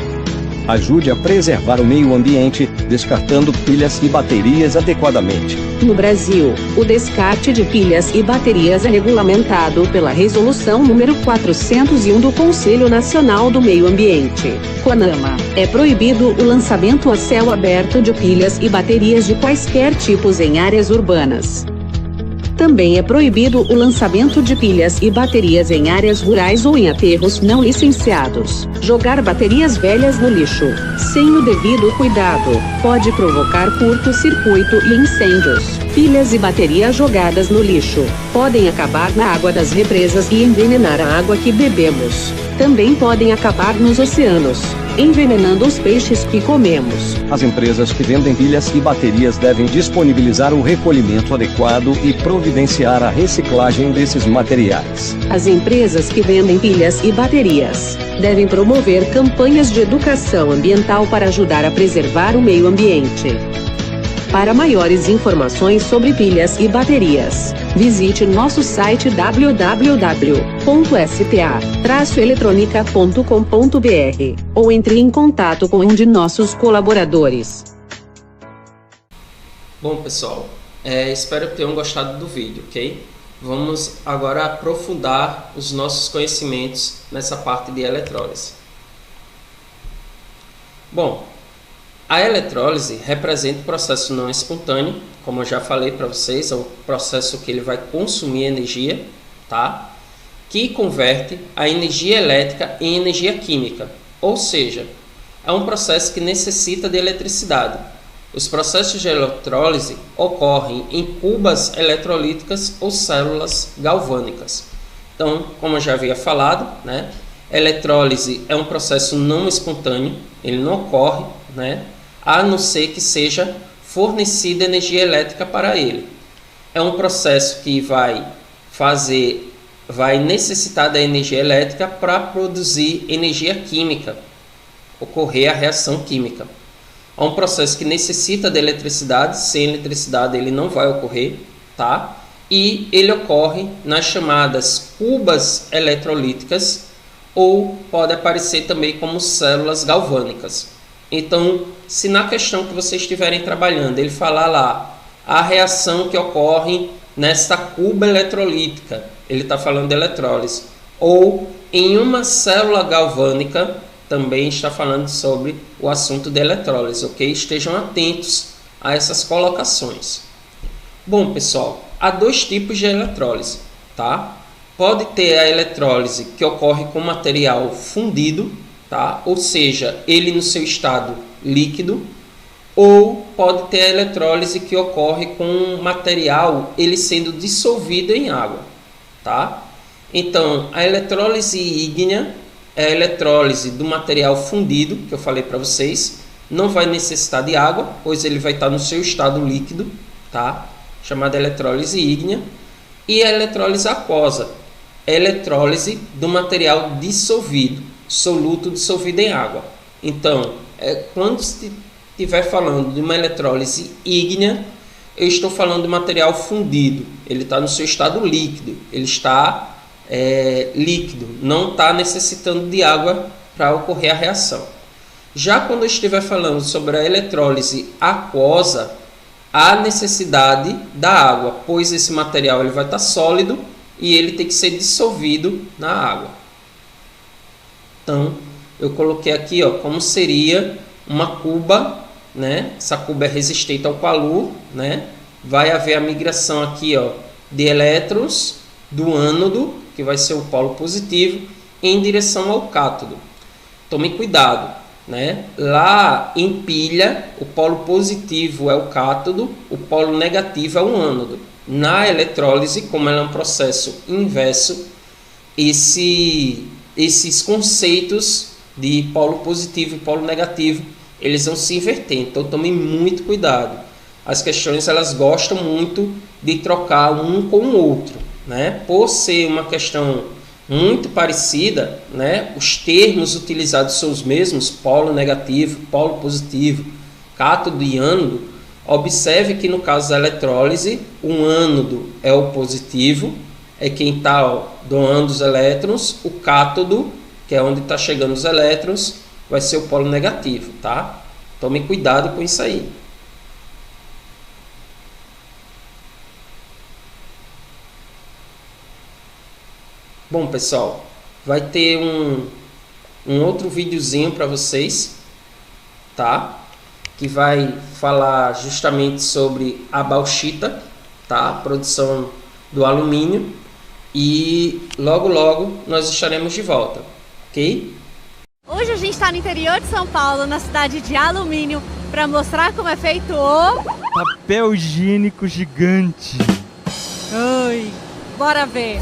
Ajude a preservar o meio ambiente, descartando pilhas e baterias adequadamente. No Brasil, o descarte de pilhas e baterias é regulamentado pela Resolução número 401 do Conselho Nacional do Meio Ambiente, CONAMA. É proibido o lançamento a céu aberto de pilhas e baterias de quaisquer tipos em áreas urbanas. Também é proibido o lançamento de pilhas e baterias em áreas rurais ou em aterros não licenciados. Jogar baterias velhas no lixo, sem o devido cuidado, pode provocar curto-circuito e incêndios. Pilhas e baterias jogadas no lixo podem acabar na água das represas e envenenar a água que bebemos. Também podem acabar nos oceanos, envenenando os peixes que comemos. As empresas que vendem pilhas e baterias devem disponibilizar o recolhimento adequado e providenciar a reciclagem desses materiais. As empresas que vendem pilhas e baterias devem promover campanhas de educação ambiental para ajudar a preservar o meio ambiente. Para maiores informações sobre pilhas e baterias, visite nosso site www.spa-eletronica.com.br ou entre em contato com um de nossos colaboradores. Bom, pessoal, espero que tenham gostado do vídeo, ok? Vamos agora aprofundar os nossos conhecimentos nessa parte de eletrólise. Bom, a eletrólise representa o processo não espontâneo, como eu já falei para vocês, é o processo que ele vai consumir energia, tá? Que converte a energia elétrica em energia química, ou seja, é um processo que necessita de eletricidade. Os processos de eletrólise ocorrem em cubas eletrolíticas ou células galvânicas. Então, como eu já havia falado, né, eletrólise é um processo não espontâneo, ele não ocorre, né, a não ser que seja fornecida energia elétrica para ele. É um processo que vai necessitar da energia elétrica para produzir energia química, ocorrer a reação química. É um processo que necessita de eletricidade, sem eletricidade ele não vai ocorrer, tá? E ele ocorre nas chamadas cubas eletrolíticas, ou pode aparecer também como células galvânicas. Então, se na questão que vocês estiverem trabalhando, ele falar lá a reação que ocorre nesta cuba eletrolítica, ele está falando de eletrólise, ou em uma célula galvânica, também está falando sobre o assunto de eletrólise, ok? Estejam atentos a essas colocações. Bom, pessoal, há dois tipos de eletrólise, tá? Pode ter a eletrólise que ocorre com material fundido, tá? Ou seja, ele no seu estado líquido, ou pode ter a eletrólise que ocorre com material ele sendo dissolvido em água, tá? Então, a eletrólise ígnea é a eletrólise do material fundido, que eu falei para vocês, não vai necessitar de água, pois ele vai estar no seu estado líquido, tá? Chamada eletrólise ígnea. E a eletrólise aquosa é a eletrólise do material dissolvido, soluto dissolvido em água. Então, quando estiver falando de uma eletrólise ígnea, eu estou falando de material fundido. Ele está no seu estado líquido, ele está líquido, não está necessitando de água para ocorrer a reação. Já quando eu estiver falando sobre a eletrólise aquosa, há necessidade da água, pois esse material ele vai estar sólido e ele tem que ser dissolvido na água. Então, eu coloquei aqui, ó, como seria uma cuba, né? Essa cuba é resistente ao calor, né? Vai haver a migração aqui, ó, de elétrons do ânodo, que vai ser o polo positivo, em direção ao cátodo. Tome cuidado, né? Lá em pilha, o polo positivo é o cátodo, o polo negativo é o ânodo. Na eletrólise, como ela é um processo inverso, esses conceitos de polo positivo e polo negativo, eles vão se inverter. Então tome muito cuidado. As questões, elas gostam muito de trocar um com o outro, né? Por ser uma questão muito parecida, né? Os termos utilizados são os mesmos, polo negativo, polo positivo, cátodo e ânodo. Observe que no caso da eletrólise, o ânodo é o positivo, é quem está doando os elétrons. O cátodo, que é onde está chegando os elétrons, vai ser o polo negativo, tá? Tome cuidado com isso aí. Bom, pessoal, vai ter um outro videozinho para vocês, tá? Que vai falar justamente sobre a bauxita, tá? A produção do alumínio. E logo nós estaremos de volta, ok? Hoje a gente está no interior de São Paulo, na cidade de Alumínio, para mostrar como é feito o papel higiênico gigante. Ai, bora ver.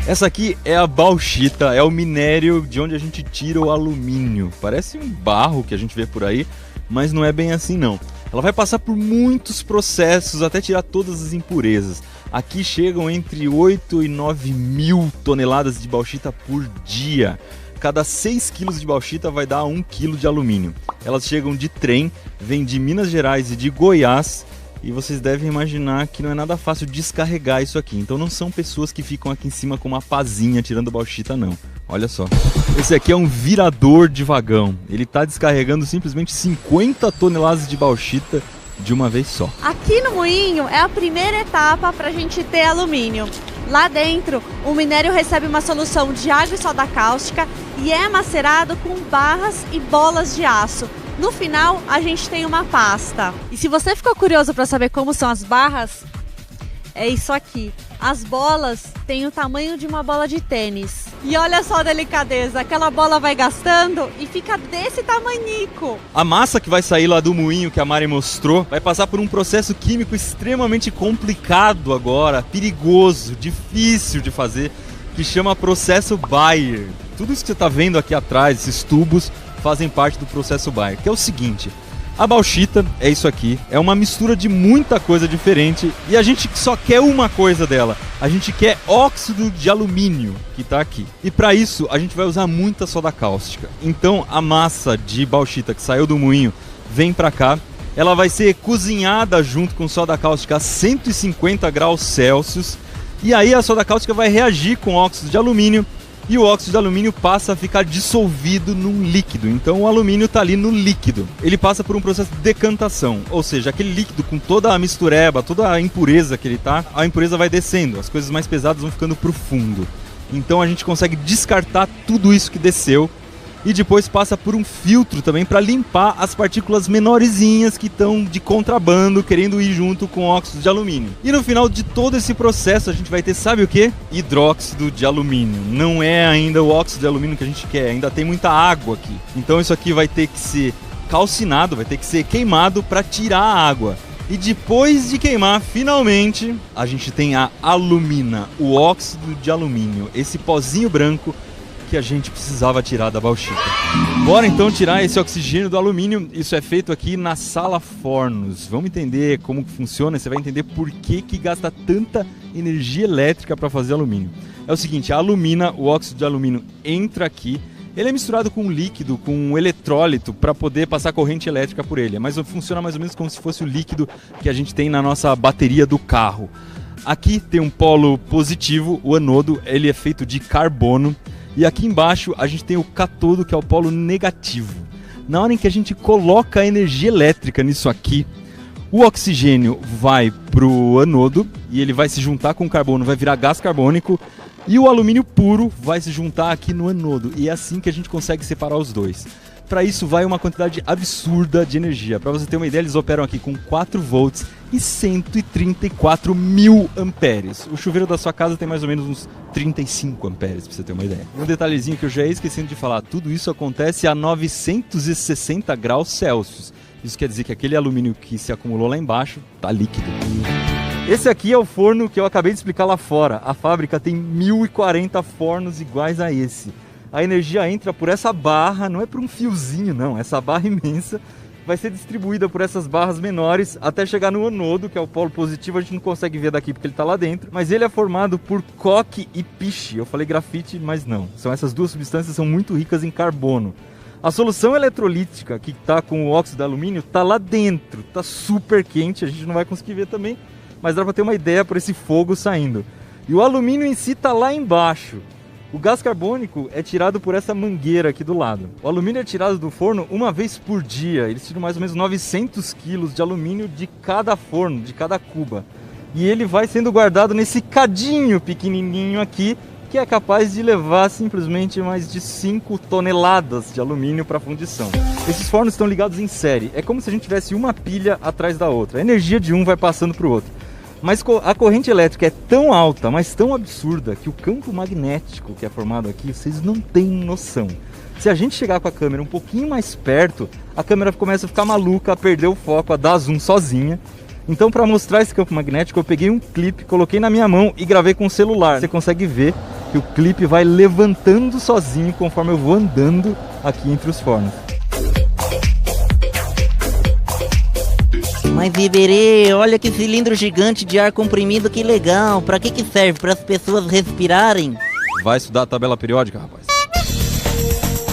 Essa aqui é a bauxita, é o minério de onde a gente tira o alumínio. Parece um barro que a gente vê por aí, mas não é bem assim não. Ela vai passar por muitos processos até tirar todas as impurezas. Aqui chegam entre 8 e 9 mil toneladas de bauxita por dia. Cada 6 quilos de bauxita vai dar 1 quilo de alumínio. Elas chegam de trem, vêm de Minas Gerais e de Goiás. E vocês devem imaginar que não é nada fácil descarregar isso aqui. Então não são pessoas que ficam aqui em cima com uma pazinha tirando bauxita, não. Olha só. Esse aqui é um virador de vagão. Ele está descarregando simplesmente 50 toneladas de bauxita de uma vez só. Aqui no moinho é a primeira etapa para a gente ter alumínio. Lá dentro, o minério recebe uma solução de água e soda cáustica e é macerado com barras e bolas de aço. No final, a gente tem uma pasta. E se você ficou curioso para saber como são as barras, é isso aqui. As bolas têm o tamanho de uma bola de tênis. E olha só a delicadeza, aquela bola vai gastando e fica desse tamanico. A massa que vai sair lá do moinho que a Mari mostrou vai passar por um processo químico extremamente complicado agora, perigoso, difícil de fazer, que chama processo Bayer. Tudo isso que você está vendo aqui atrás, esses tubos, fazem parte do processo Bayer, que é o seguinte: a bauxita é isso aqui, é uma mistura de muita coisa diferente e a gente só quer uma coisa dela, a gente quer óxido de alumínio, que está aqui. E para isso a gente vai usar muita soda cáustica. Então a massa de bauxita que saiu do moinho vem para cá, ela vai ser cozinhada junto com soda cáustica a 150 graus Celsius e aí a soda cáustica vai reagir com óxido de alumínio. E o óxido de alumínio passa a ficar dissolvido num líquido. Então o alumínio está ali no líquido. Ele passa por um processo de decantação. Ou seja, aquele líquido com toda a mistureba, toda a impureza que ele está, a impureza vai descendo. As coisas mais pesadas vão ficando para o fundo. Então a gente consegue descartar tudo isso que desceu. E depois passa por um filtro também para limpar as partículas menorzinhas que estão de contrabando querendo ir junto com óxido de alumínio. E no final de todo esse processo a gente vai ter, sabe o que? Hidróxido de alumínio. Não é ainda o óxido de alumínio que a gente quer, ainda tem muita água aqui. Então isso aqui vai ter que ser calcinado, vai ter que ser queimado para tirar a água. E depois de queimar, finalmente, a gente tem a alumina, o óxido de alumínio, esse pozinho branco que a gente precisava tirar da bauxita. Bora então tirar esse oxigênio do alumínio. Isso é feito aqui na sala fornos. Vamos entender como funciona, você vai entender por que gasta tanta energia elétrica para fazer alumínio. É o seguinte, a alumina, o óxido de alumínio entra aqui, ele é misturado com um líquido, com um eletrólito para poder passar corrente elétrica por ele. Mas funciona mais ou menos como se fosse o líquido que a gente tem na nossa bateria do carro. Aqui tem um polo positivo, o anodo, ele é feito de carbono. E aqui embaixo a gente tem o cátodo, que é o polo negativo. Na hora em que a gente coloca a energia elétrica nisso aqui, o oxigênio vai para o anodo e ele vai se juntar com o carbono, vai virar gás carbônico. E o alumínio puro vai se juntar aqui no anodo. E é assim que a gente consegue separar os dois. para isso vai uma quantidade absurda de energia. Para você ter uma ideia, eles operam aqui com 4 volts e 134 mil amperes. O chuveiro da sua casa tem mais ou menos uns 35 amperes, para você ter uma ideia. Um detalhezinho que eu já ia esquecendo de falar, tudo isso acontece a 960 graus Celsius. Isso quer dizer que aquele alumínio que se acumulou lá embaixo está líquido. Esse aqui é o forno que eu acabei de explicar lá fora. A fábrica tem 1040 fornos iguais a esse. A energia entra por essa barra, não é por um fiozinho não, essa barra imensa vai ser distribuída por essas barras menores até chegar no anodo, que é o polo positivo. A gente não consegue ver daqui porque ele está lá dentro, mas ele é formado por coque e piche. Eu falei grafite, mas não. Essas duas substâncias são muito ricas em carbono. A solução eletrolítica que está com o óxido de alumínio está lá dentro, está super quente, a gente não vai conseguir ver também, mas dá para ter uma ideia por esse fogo saindo. E o alumínio em si está lá embaixo. O gás carbônico é tirado por essa mangueira aqui do lado. O alumínio é tirado do forno uma vez por dia. Eles tiram mais ou menos 900 quilos de alumínio de cada forno, de cada cuba. E ele vai sendo guardado nesse cadinho pequenininho aqui, que é capaz de levar simplesmente mais de 5 toneladas de alumínio para fundição. Esses fornos estão ligados em série. É como se a gente tivesse uma pilha atrás da outra. A energia de um vai passando para o outro. Mas a corrente elétrica é tão alta, mas tão absurda, que o campo magnético que é formado aqui, vocês não têm noção. Se a gente chegar com a câmera um pouquinho mais perto, a câmera começa a ficar maluca, a perder o foco, a dar zoom sozinha. Então, para mostrar esse campo magnético, eu peguei um clipe, coloquei na minha mão e gravei com o celular. Você consegue ver que o clipe vai levantando sozinho conforme eu vou andando aqui entre os fornos. Mas Iberê, olha que cilindro gigante de ar comprimido, que legal. Pra que serve? Para as pessoas respirarem? Vai estudar a tabela periódica, rapaz.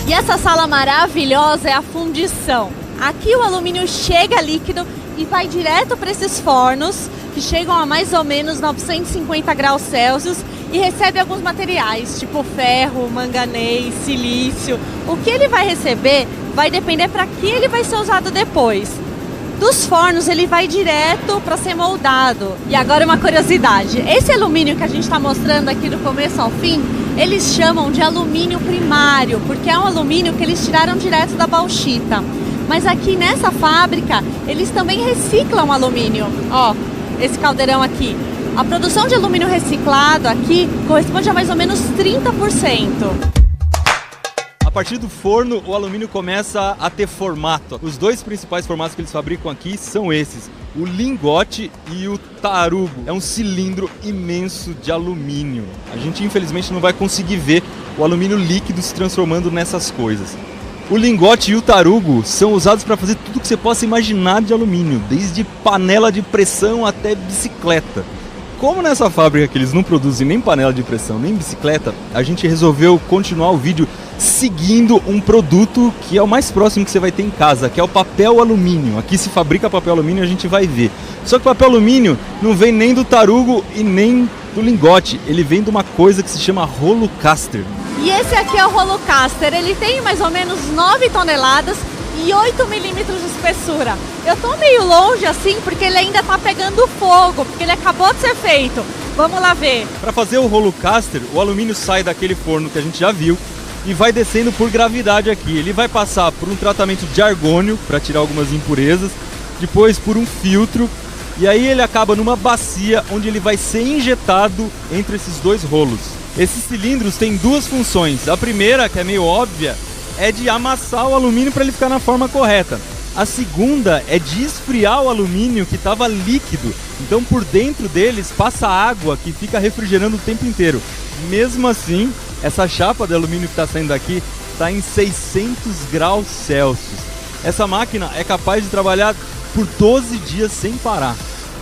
E essa sala maravilhosa é a fundição. Aqui o alumínio chega líquido e vai direto para esses fornos, que chegam a mais ou menos 950 graus Celsius, e recebe alguns materiais, tipo ferro, manganês, silício. O que ele vai receber vai depender para que ele vai ser usado depois. Dos fornos ele vai direto para ser moldado. E agora uma curiosidade, esse alumínio que a gente está mostrando aqui do começo ao fim, eles chamam de alumínio primário, porque é um alumínio que eles tiraram direto da bauxita. Mas aqui nessa fábrica, eles também reciclam alumínio. Ó, esse caldeirão aqui. A produção de alumínio reciclado aqui corresponde a mais ou menos 30%. A partir do forno, o alumínio começa a ter formato. Os dois principais formatos que eles fabricam aqui são esses: o lingote e o tarugo. É um cilindro imenso de alumínio. A gente infelizmente não vai conseguir ver o alumínio líquido se transformando nessas coisas. O lingote e o tarugo são usados para fazer tudo que você possa imaginar de alumínio, desde panela de pressão até bicicleta. Como nessa fábrica que eles não produzem nem panela de pressão, nem bicicleta, a gente resolveu continuar o vídeo seguindo um produto que é o mais próximo que você vai ter em casa, que é o papel alumínio. Aqui se fabrica papel alumínio, a gente vai ver. Só que o papel alumínio não vem nem do tarugo e nem do lingote, ele vem de uma coisa que se chama rolo caster. E esse aqui é o rolo caster, ele tem mais ou menos 9 toneladas e 8 milímetros de espessura. Eu tô meio longe assim porque ele ainda tá pegando fogo, porque ele acabou de ser feito. Vamos lá ver. Para fazer o rolo caster, o alumínio sai daquele forno que a gente já viu e vai descendo por gravidade aqui. Ele vai passar por um tratamento de argônio para tirar algumas impurezas, depois por um filtro, e aí ele acaba numa bacia onde ele vai ser injetado entre esses dois rolos. Esses cilindros têm duas funções. A primeira, que é meio óbvia, é de amassar o alumínio para ele ficar na forma correta. A segunda é de esfriar o alumínio que estava líquido. Então por dentro deles passa água que fica refrigerando o tempo inteiro. Mesmo assim, essa chapa de alumínio que está saindo daqui está em 600 graus Celsius. Essa máquina é capaz de trabalhar por 12 dias sem parar.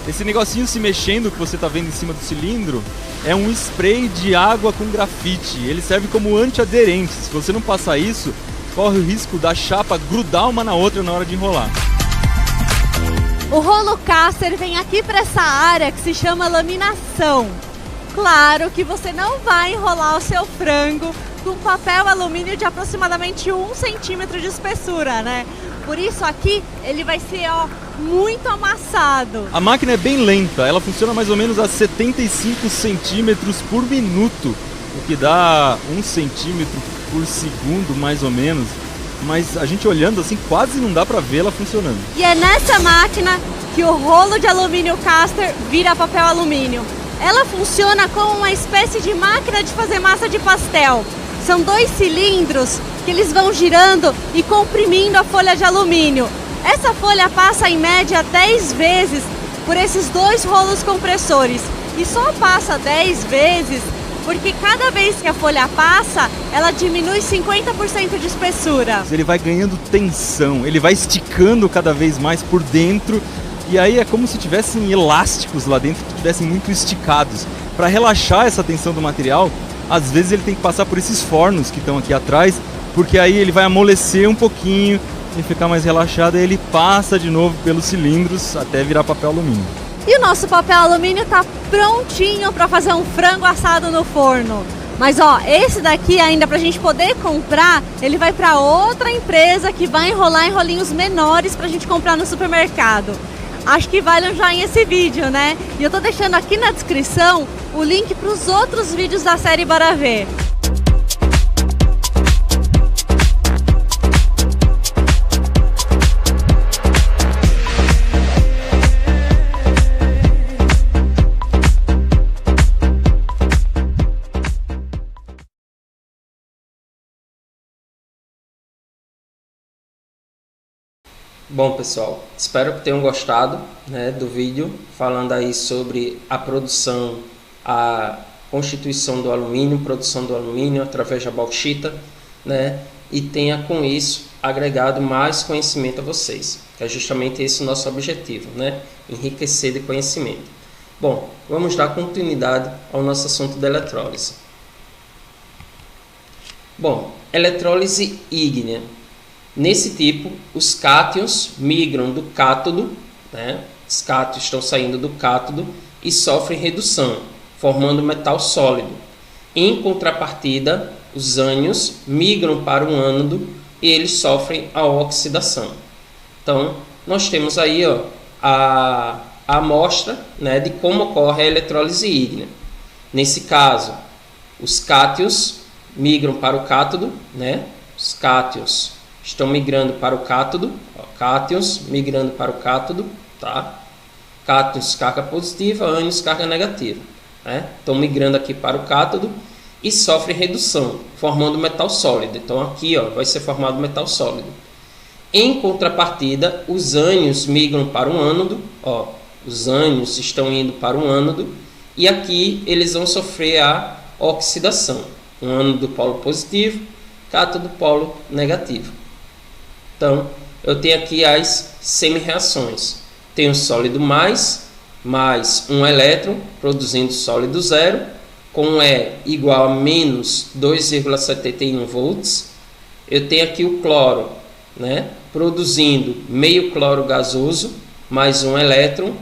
Esse negocinho se mexendo que você está vendo em cima do cilindro é um spray de água com grafite. Ele serve como antiaderente. Se você não passar isso, corre o risco da chapa grudar uma na outra na hora de enrolar. O rolo caster vem aqui para essa área que se chama laminação. Claro que você não vai enrolar o seu frango com papel alumínio de aproximadamente 1 centímetro de espessura, né? Por isso aqui ele vai ser, ó, muito amassado. A máquina é bem lenta, ela funciona mais ou menos a 75 centímetros por minuto, o que dá 1 centímetro por segundo mais ou menos. mas a gente olhando assim quase não dá para vê-la funcionando. E é nessa máquina que o rolo de alumínio caster vira papel alumínio. Ela funciona como uma espécie de máquina de fazer massa de pastel. São 2 cilindros que eles vão girando e comprimindo a folha de alumínio. Essa folha passa em média 10 vezes por esses 2 rolos compressores. E só passa 10 vezes porque cada vez que a folha passa, ela diminui 50% de espessura. Ele vai ganhando tensão, ele vai esticando cada vez mais por dentro. E aí é como se tivessem elásticos lá dentro que estivessem muito esticados. Para relaxar essa tensão do material, às vezes ele tem que passar por esses fornos que estão aqui atrás, porque aí ele vai amolecer um pouquinho e ficar mais relaxado, e ele passa de novo pelos cilindros até virar papel alumínio. E o nosso papel alumínio está prontinho para fazer um frango assado no forno. Mas ó, esse daqui ainda para a gente poder comprar, ele vai para outra empresa que vai enrolar em rolinhos menores para a gente comprar no supermercado. Acho que vale um joinha esse vídeo, né? E eu tô deixando aqui na descrição o link para os outros vídeos da série Bora Ver. Bom, pessoal, espero que tenham gostado, né, do vídeo falando aí sobre a produção, a constituição do alumínio, produção do alumínio através da bauxita, né, e tenha com isso agregado mais conhecimento a vocês, que é justamente esse o nosso objetivo, né, enriquecer de conhecimento. Bom, vamos dar continuidade ao nosso assunto da eletrólise. Bom, eletrólise ígnea. Nesse tipo, os cátions migram do cátodo, né? Os cátions estão saindo do cátodo e sofrem redução, formando metal sólido. Em contrapartida, os ânions migram para o ânodo e eles sofrem a oxidação. Então, nós temos aí ó, a amostra, né, de como ocorre a eletrólise ígnea. Nesse caso, os cátions migram para o cátodo, né? Os cátions estão migrando para o cátodo, ó, cátions migrando para o cátodo, tá? Cátions carga positiva, ânions carga negativa, né? Estão migrando aqui para o cátodo e sofrem redução, formando metal sólido. Então aqui ó, vai ser formado metal sólido. Em contrapartida, os ânions migram para o ânodo, ó, os ânions estão indo para o ânodo e aqui eles vão sofrer a oxidação. Um ânodo polo positivo, cátodo polo negativo. Então, eu tenho aqui as semi-reações. Tenho sólido mais um elétron, produzindo sólido zero, com E igual a menos 2,71 volts. Eu tenho aqui o cloro, né, produzindo meio cloro gasoso, mais um elétron,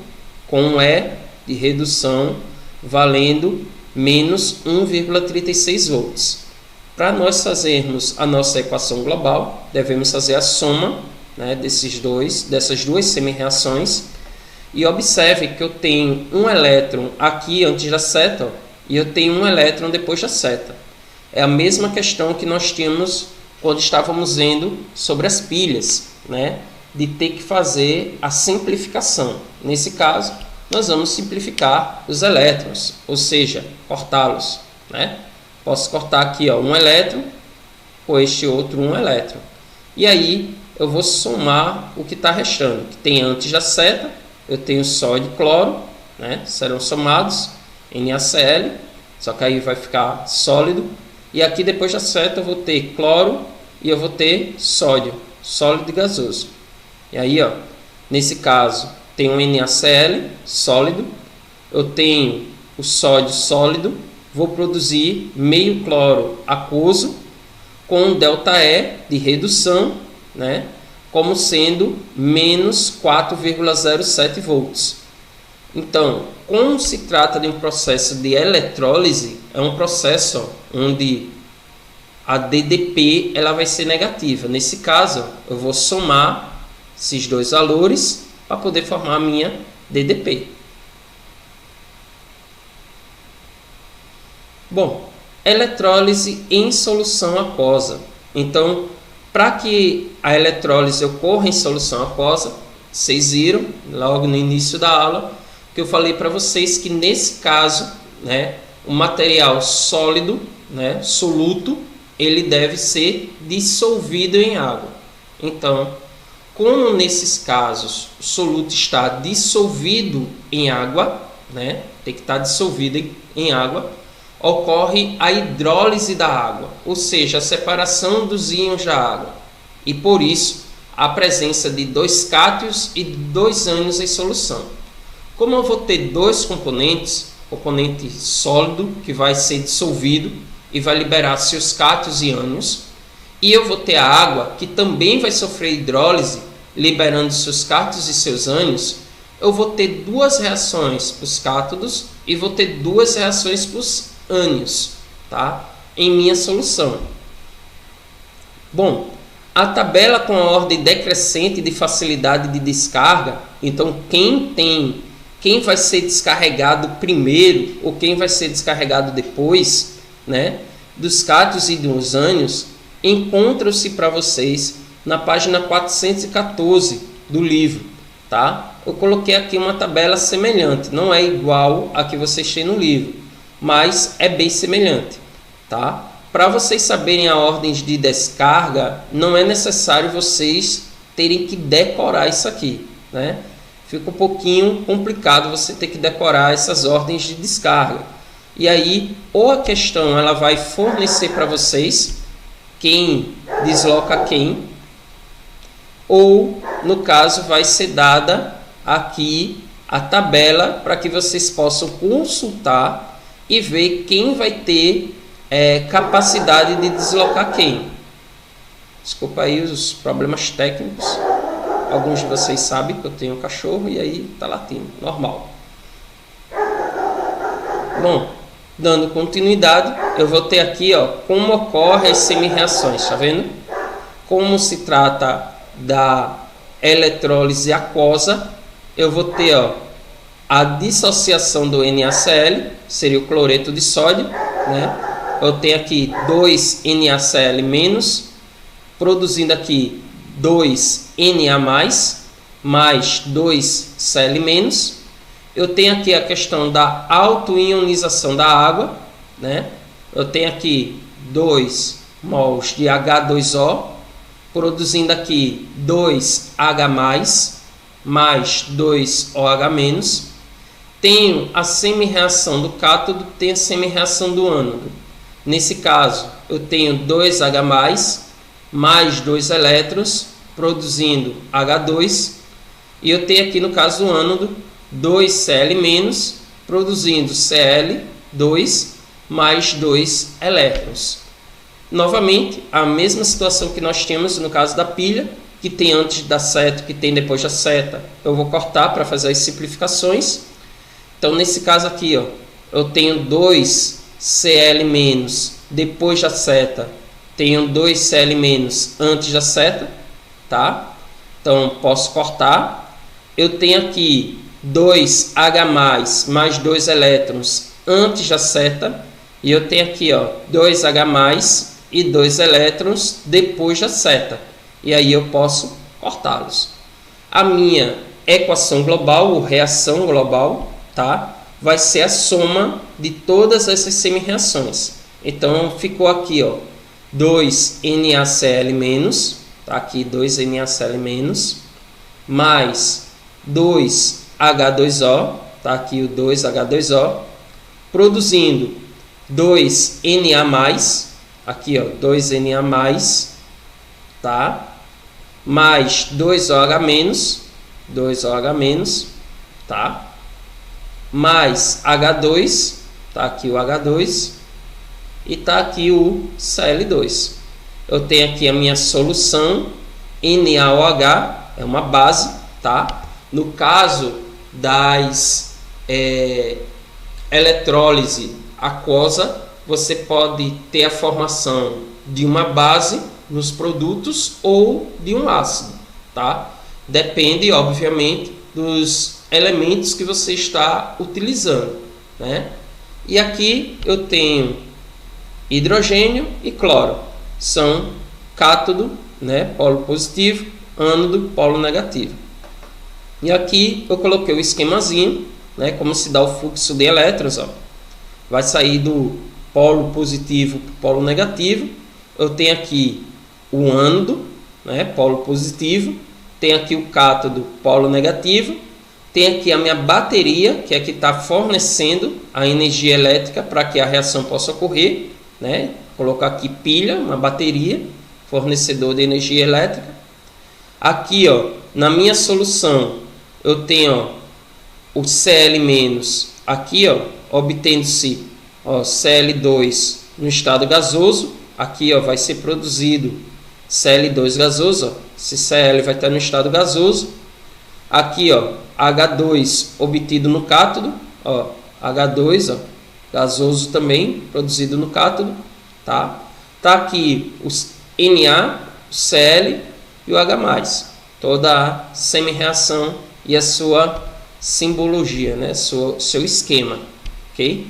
com E de redução, valendo menos 1,36 volts. Para nós fazermos a nossa equação global, devemos fazer a soma, né, dessas duas semi-reações. E observe que eu tenho um elétron aqui antes da seta, ó, e eu tenho um elétron depois da seta. É a mesma questão que nós tínhamos quando estávamos vendo sobre as pilhas, né, de ter que fazer a simplificação. Nesse caso, nós vamos simplificar os elétrons, ou seja, cortá-los, né? Posso cortar aqui ó, um elétron, com este outro um elétron. E aí eu vou somar o que está restando. Que tem antes da seta, eu tenho sódio e cloro, né? Serão somados, NaCl, só que aí vai ficar sólido. E aqui depois da seta eu vou ter cloro e eu vou ter sódio, sólido e gasoso. E aí ó, nesse caso tem um NaCl sólido, eu tenho o sódio sólido, vou produzir meio cloro aquoso com ΔE de redução, né, como sendo menos 4,07 volts. Então, como se trata de um processo de eletrólise, é um processo onde a DDP ela vai ser negativa. Nesse caso, eu vou somar esses dois valores para poder formar a minha DDP. Bom, eletrólise em solução aquosa. Então, Para que a eletrólise ocorra em solução aquosa, vocês viram logo no início da aula que eu falei para vocês que nesse caso, né, o material sólido, né, soluto, ele deve ser dissolvido em água. Então, como nesses casos o soluto está dissolvido em água, né, tem que estar dissolvido em água, ocorre a hidrólise da água, ou seja, a separação dos íons da água, e por isso a presença de 2 cátions e 2 ânions em solução. Como eu vou ter 2 componentes, componente sólido que vai ser dissolvido e vai liberar seus cátions e ânions, e eu vou ter a água que também vai sofrer hidrólise, liberando seus cátions e seus ânions, eu vou ter 2 reações para os cátodos e vou ter 2 reações para os ânions, tá? Em minha solução. Bom, a tabela com a ordem decrescente de facilidade de descarga, então quem vai ser descarregado primeiro ou quem vai ser descarregado depois, né, dos cátions e dos ânions, encontram-se para vocês na página 414 do livro, tá? Eu coloquei aqui uma tabela semelhante, não é igual a que vocês têm no livro, mas é bem semelhante, tá? Para vocês saberem a ordem de descarga, não é necessário vocês terem que decorar isso aqui, né? Fica um pouquinho complicado você ter que decorar essas ordens de descarga. E aí, ou a questão ela vai fornecer para vocês quem desloca quem, ou no caso vai ser dada aqui a tabela para que vocês possam consultar e ver quem vai ter capacidade de deslocar quem. Desculpa aí os problemas técnicos. Alguns de vocês sabem que eu tenho um cachorro e aí tá latindo, normal. Bom, dando continuidade, eu vou ter aqui, ó, como ocorrem as semi-reações, tá vendo? Como se trata da eletrólise aquosa, eu vou ter, ó, a dissociação do NaCl, seria o cloreto de sódio, né? Eu tenho aqui 2 NaCl-, produzindo aqui 2 Na+, mais 2 Cl-. Eu tenho aqui a questão da autoionização da água, né? Eu tenho aqui 2 mols de H2O, produzindo aqui 2H+, mais 2OH-. Tenho a semi-reação do cátodo, tenho a semi-reação do ânodo. Nesse caso, eu tenho 2H+, mais 2 elétrons, produzindo H2. E eu tenho aqui, no caso do ânodo, 2 Cl-, produzindo Cl2, mais 2 elétrons. Novamente, a mesma situação que nós temos no caso da pilha, que tem antes da seta, que tem depois da seta. Eu vou cortar para fazer as simplificações. Então, nesse caso aqui, ó, eu tenho 2 Cl- depois da seta, tenho 2 Cl- antes da seta, tá? Então, posso cortar. Eu tenho aqui 2H+, mais 2 elétrons antes da seta, e eu tenho aqui, ó, 2H+, e 2 elétrons depois da seta, e aí eu posso cortá-los. A minha equação global, ou reação global, tá? Vai ser a soma de todas essas semi-reações. Então, ficou aqui, ó, 2 NaCl-, tá aqui 2 NaCl-, mais 2 H2O, tá aqui o 2H2O, produzindo 2 Na+, aqui, ó, 2 Na+, tá? Mais 2OH-, 2OH-, tá? Mais H2, tá aqui o H2, e tá aqui o Cl2. Eu tenho aqui a minha solução, NaOH, é uma base, tá? No caso das eletrólise aquosa, você pode ter a formação de uma base nos produtos ou de um ácido, tá? Depende, obviamente, dos elementos que você está utilizando, né? E aqui eu tenho hidrogênio e cloro, são cátodo, né, polo positivo, ânodo, polo negativo. E aqui eu coloquei o esquemazinho, né, como se dá o fluxo de elétrons, ó. Vai sair do polo positivo para o polo negativo. Eu tenho aqui o ânodo, né, polo positivo, tem aqui o cátodo, polo negativo, tem aqui a minha bateria, que é que está fornecendo a energia elétrica para que a reação possa ocorrer, né? Colocar aqui pilha, uma bateria, fornecedor de energia elétrica. Aqui, ó, na minha solução, eu tenho, ó, o Cl-, aqui, ó, obtendo-se, ó, Cl2 no estado gasoso. Aqui, ó, vai ser produzido Cl2 gasoso, ó. Esse Cl vai estar no estado gasoso. Aqui, ó, H2 obtido no cátodo, ó, H2, ó, gasoso também produzido no cátodo, tá? Tá aqui os Na, o Cl e o H+, toda a semi-reação e a sua simbologia, né? Seu esquema, ok?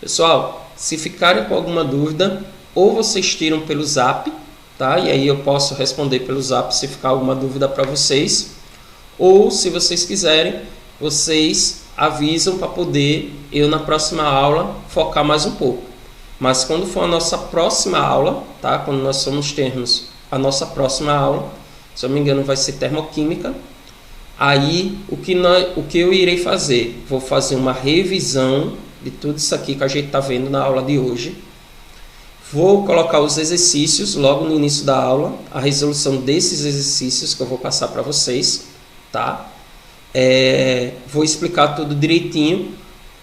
Pessoal, se ficarem com alguma dúvida, ou vocês tiram pelo zap, tá? E aí eu posso responder pelo zap se ficar alguma dúvida para vocês, ou se vocês quiserem, vocês avisam para poder eu na próxima aula focar mais um pouco. Mas quando for a nossa próxima aula, tá? Quando nós termos a nossa próxima aula, se eu não me engano vai ser termoquímica, aí o que eu irei fazer? Vou fazer uma revisão de tudo isso aqui que a gente está vendo na aula de hoje. Vou colocar os exercícios logo no início da aula, a resolução desses exercícios que eu vou passar para vocês, tá? Vou explicar tudo direitinho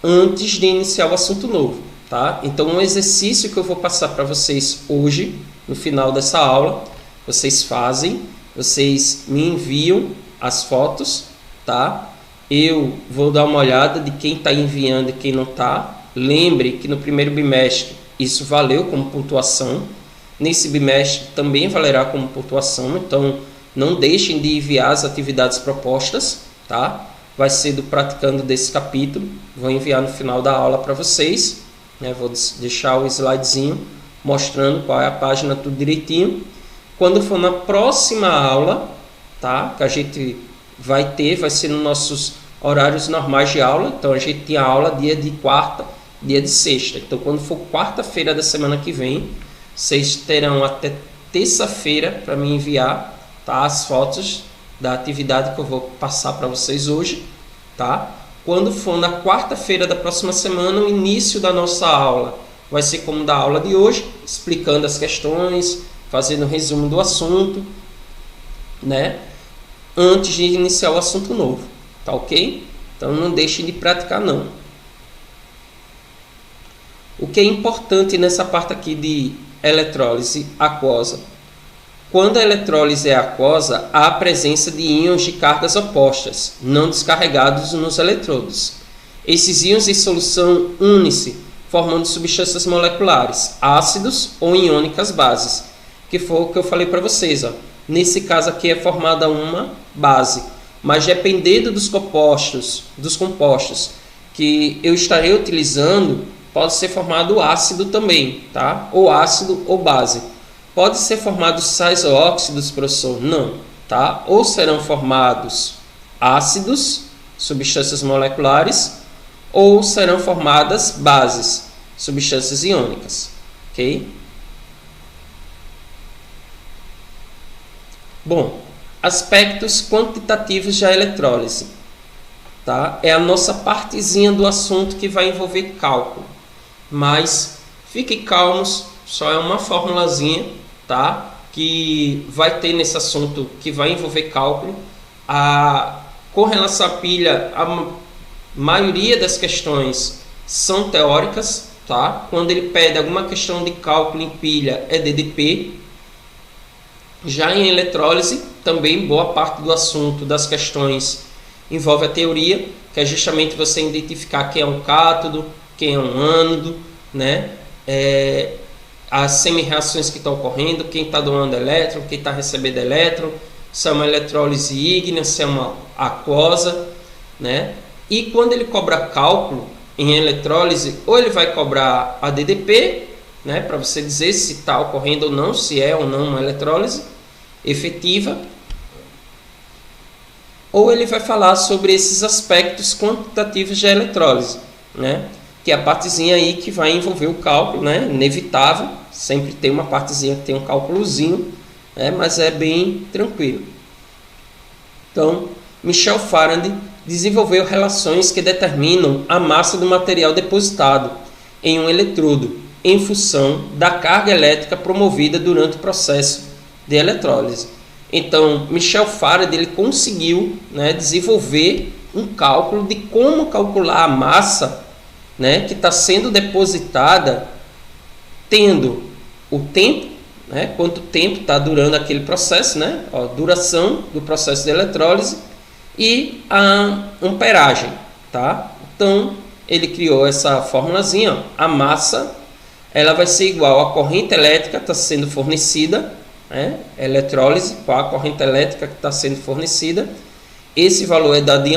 antes de iniciar o assunto novo, tá? Então, um exercício que eu vou passar para vocês hoje, no final dessa aula, vocês fazem, vocês me enviam as fotos, tá? Eu vou dar uma olhada de quem está enviando e quem não está. Lembre que no primeiro bimestre isso valeu como pontuação. Nesse bimestre também valerá como pontuação. Então, não deixem de enviar as atividades propostas, tá? Vai ser do praticando desse capítulo. Vou enviar no final da aula para vocês, né? Vou deixar o slidezinho mostrando qual é a página, tudo direitinho. Quando for na próxima aula, tá? Que a gente vai ser nos nossos horários normais de aula. Então, a gente tem aula dia de quarta, dia de sexta. Então, quando for quarta-feira da semana que vem, vocês terão até terça-feira para me enviar, tá, as fotos da atividade que eu vou passar para vocês hoje, tá? Quando for na quarta-feira da próxima semana, o início da nossa aula vai ser como da aula de hoje, explicando as questões, fazendo um resumo do assunto, né? Antes de iniciar o assunto novo, tá ok? Então não deixem de praticar não. O que é importante nessa parte aqui de eletrólise aquosa? Quando a eletrólise é aquosa, há a presença de íons de cargas opostas, não descarregados nos eletrodos. Esses íons em solução unem-se, formando substâncias moleculares, ácidos ou iônicas bases, que foi o que eu falei para vocês, ó. Nesse caso aqui é formada uma base, mas dependendo dos compostos que eu estarei utilizando, pode ser formado ácido também, tá? Ou ácido ou base. Pode ser formado sais ou óxidos, professor? Não, tá? Ou serão formados ácidos, substâncias moleculares, ou serão formadas bases, substâncias iônicas, ok? Bom, aspectos quantitativos da eletrólise, tá? É a nossa partezinha do assunto que vai envolver cálculo, mas fiquem calmos, só é uma formulazinha, tá? Que vai ter nesse assunto que vai envolver cálculo. Com relação à pilha, a maioria das questões são teóricas, tá? Quando ele pede alguma questão de cálculo em pilha é DDP. Já em eletrólise, também boa parte do assunto das questões envolve a teoria, que é justamente você identificar quem é um cátodo, quem é um ânodo, né? As semi-reações que estão ocorrendo, quem está doando elétron, quem está recebendo elétron, se é uma eletrólise ígnea, se é uma aquosa, né? E quando ele cobra cálculo em eletrólise, ou ele vai cobrar a DDP né, para você dizer se está ocorrendo ou não, se é ou não uma eletrólise efetiva. Ou ele vai falar sobre esses aspectos quantitativos de eletrólise, né, que é a partezinha aí que vai envolver o cálculo, né, inevitável, sempre tem uma partezinha que tem um cálculozinho, né, mas é bem tranquilo. Então, Michel Faraday desenvolveu relações que determinam a massa do material depositado em um eletrodo, em função da carga elétrica promovida durante o processo de eletrólise. Então, Michel Faraday ele conseguiu, né, desenvolver um cálculo de como calcular a massa, né, que está sendo depositada, tendo o tempo, né, quanto tempo está durando aquele processo, né, a duração do processo de eletrólise e a amperagem, tá? Então, ele criou essa formulazinha, ó, a massa ela vai ser igual à corrente elétrica que está sendo fornecida, né? Eletrólise, qual a corrente elétrica que está sendo fornecida. Esse valor é dado em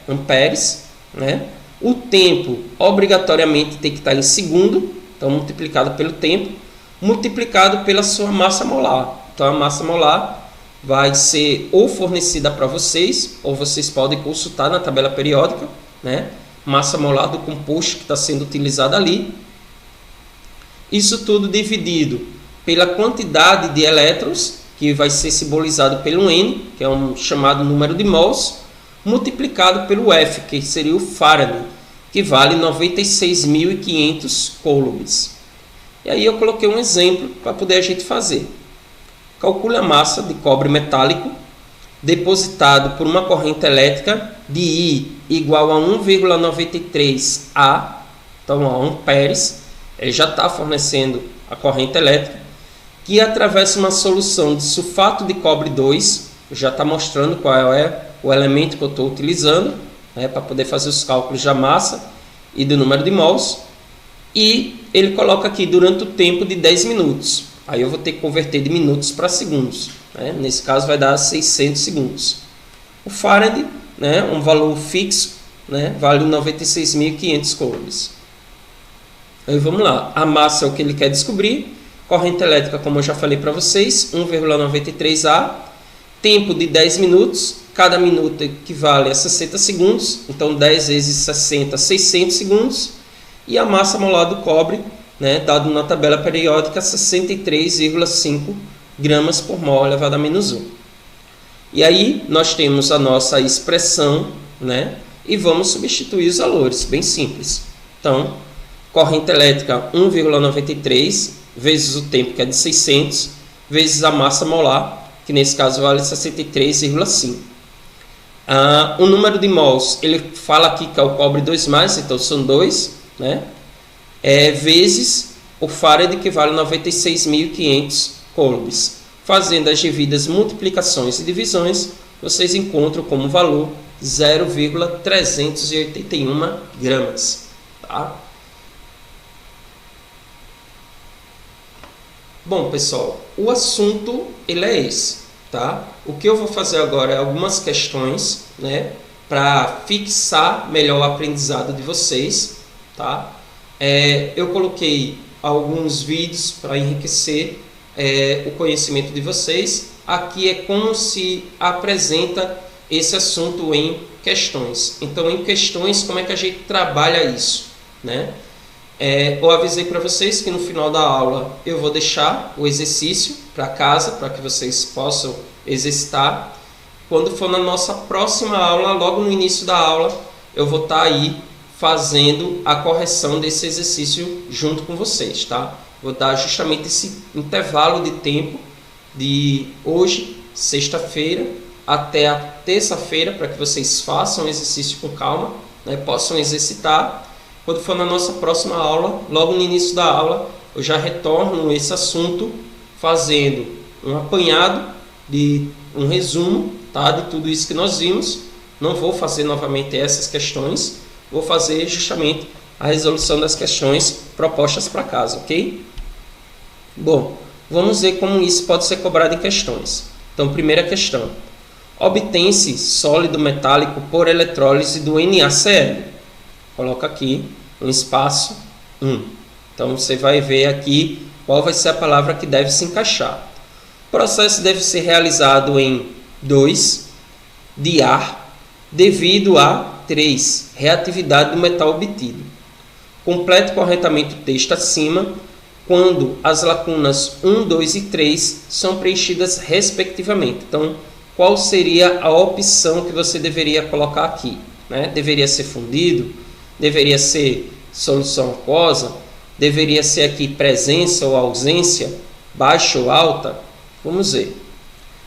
amperes, né? O tempo obrigatoriamente tem que estar em segundo, então multiplicado pelo tempo, multiplicado pela sua massa molar. Então a massa molar vai ser ou fornecida para vocês, ou vocês podem consultar na tabela periódica, né? Massa molar do composto que está sendo utilizado ali. Isso tudo dividido pela quantidade de elétrons, que vai ser simbolizado pelo N, que é um chamado número de mols, multiplicado pelo F, que seria o Faraday, que vale 96.500 coulombs. E aí eu coloquei um exemplo para poder a gente fazer. Calcule a massa de cobre metálico depositado por uma corrente elétrica de I igual a 1,93 A, então a amperes, ele já está fornecendo a corrente elétrica, que atravessa uma solução de sulfato de cobre 2, já está mostrando qual é o elemento que eu estou utilizando, né, para poder fazer os cálculos da massa e do número de mols, e ele coloca aqui durante o tempo de 10 minutos. Aí eu vou ter que converter de minutos para segundos, né? Nesse caso vai dar 600 segundos. O Faraday, né, um valor fixo, né, vale 96.500 coulombs. Aí vamos lá, a massa é o que ele quer descobrir, corrente elétrica, como eu já falei para vocês, 1,93 A, tempo de 10 minutos, cada minuto equivale a 60 segundos, então 10 vezes 60, 600 segundos, e a massa molar do cobre, né, dado na tabela periódica, 63,5 gramas por mol elevado a menos 1. E aí nós temos a nossa expressão, né, e vamos substituir os valores, bem simples. Então, corrente elétrica 1,93 vezes o tempo, que é de 600, vezes a massa molar, que nesse caso vale 63,5. O número de mols, ele fala aqui que é o cobre 2+, então são 2, né? Vezes o Faraday, que vale 96.500 coulombs. Fazendo as devidas multiplicações e divisões, vocês encontram como valor 0,381 gramas. Tá? Bom, pessoal, o assunto ele é esse, tá? O que eu vou fazer agora é algumas questões, né, para fixar melhor o aprendizado de vocês, tá? Eu coloquei alguns vídeos para enriquecer o conhecimento de vocês. Aqui é como se apresenta esse assunto em questões. Então, em questões, como é que a gente trabalha isso, né? Eu avisei para vocês que no final da aula eu vou deixar o exercício para casa, para que vocês possam exercitar. Quando for na nossa próxima aula, logo no início da aula, eu vou estar aí fazendo a correção desse exercício junto com vocês, tá? Vou dar justamente esse intervalo de tempo de hoje, sexta-feira, até a terça-feira, para que vocês façam o exercício com calma, né? Possam exercitar. Quando for na nossa próxima aula, logo no início da aula, eu já retorno esse assunto fazendo um apanhado, de um resumo, tá, de tudo isso que nós vimos. Não vou fazer novamente essas questões, vou fazer justamente a resolução das questões propostas para casa, ok? Bom, vamos ver como isso pode ser cobrado em questões. Então, primeira questão. Obtém-se sólido metálico por eletrólise do NaCl. Coloca aqui um espaço 1. Então você vai ver aqui qual vai ser a palavra que deve se encaixar. O processo deve ser realizado em 2, diar, devido a 3, reatividade do metal obtido. Complete corretamente o texto acima, quando as lacunas 1, 2 e 3 são preenchidas respectivamente. Então, qual seria a opção que você deveria colocar aqui? Deveria ser fundido? Deveria ser solução aquosa? Deveria ser aqui presença ou ausência? Baixa ou alta? Vamos ver.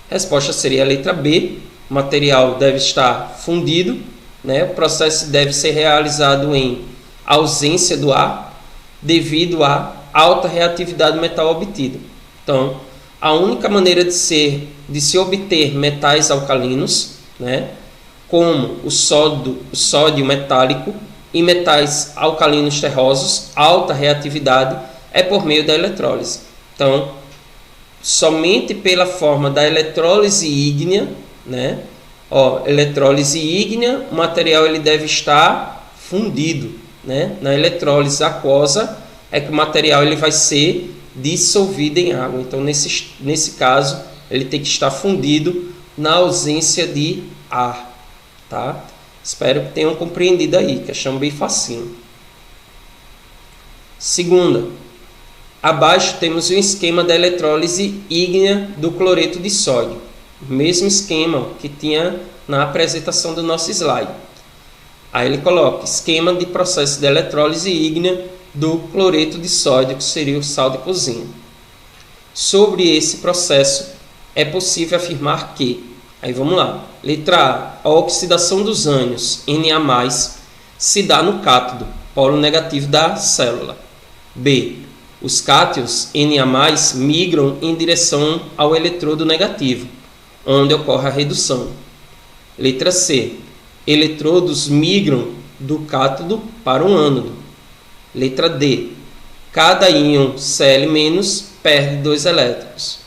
Resposta seria a letra B. O material deve estar fundido. O processo deve ser realizado em ausência do ar, devido a alta reatividade do metal obtido. Então, a única maneira de se obter metais alcalinos, como o sódio metálico e metais alcalinos terrosos, alta reatividade, é por meio da eletrólise. Então, somente pela forma da eletrólise ígnea, eletrólise ígnea, o material ele deve estar fundido. Na eletrólise aquosa é que o material ele vai ser dissolvido em água. Então, nesse caso, ele tem que estar fundido na ausência de ar. Tá? Espero que tenham compreendido aí, questão bem facinho. Segunda, abaixo temos o esquema da eletrólise ígnea do cloreto de sódio. O mesmo esquema que tinha na apresentação do nosso slide. Aí ele coloca esquema de processo de eletrólise ígnea do cloreto de sódio, que seria o sal de cozinha. Sobre esse processo, é possível afirmar que, aí vamos lá, letra A oxidação dos ânions Na+, se dá no cátodo, polo negativo da célula. B, os cátions Na+, migram em direção ao eletrodo negativo, onde ocorre a redução. Letra C, eletrodos migram do cátodo para o ânodo. Letra D, cada íon Cl- perde 2 elétrons.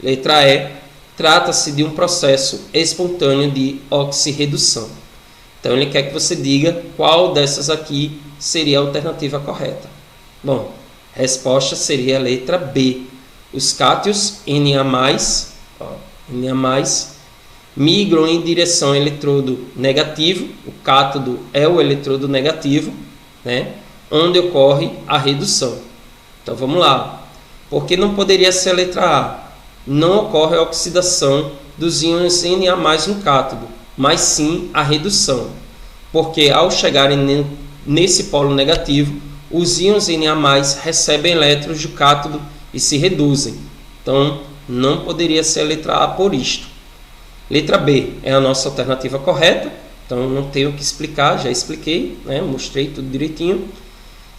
Letra E, trata-se de um processo espontâneo de oxirredução. Então ele quer que você diga qual dessas aqui seria a alternativa correta. Bom, a resposta seria a letra B. Os cátions Na+, migram em direção ao eletrodo negativo. O cátodo é o eletrodo negativo, onde ocorre a redução. Então vamos lá. Por que não poderia ser a letra A? Não ocorre a oxidação dos íons Na+ no cátodo, mas sim a redução. Porque ao chegarem nesse polo negativo, os íons Na+ recebem elétrons do cátodo e se reduzem. Então não poderia ser a letra A por isto. Letra B é a nossa alternativa correta, então não tenho o que explicar, já expliquei, mostrei tudo direitinho.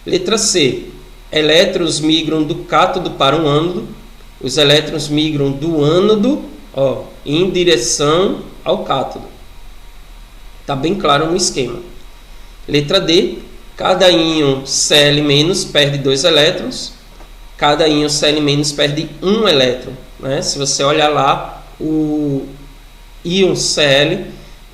Letra C, elétrons migram do cátodo para o ânodo. Os elétrons migram do ânodo em direção ao cátodo. Está bem claro no esquema. Letra D, cada íon Cl- perde 2 elétrons. Cada íon Cl- perde 1 elétron. Se você olhar lá, o íon Cl,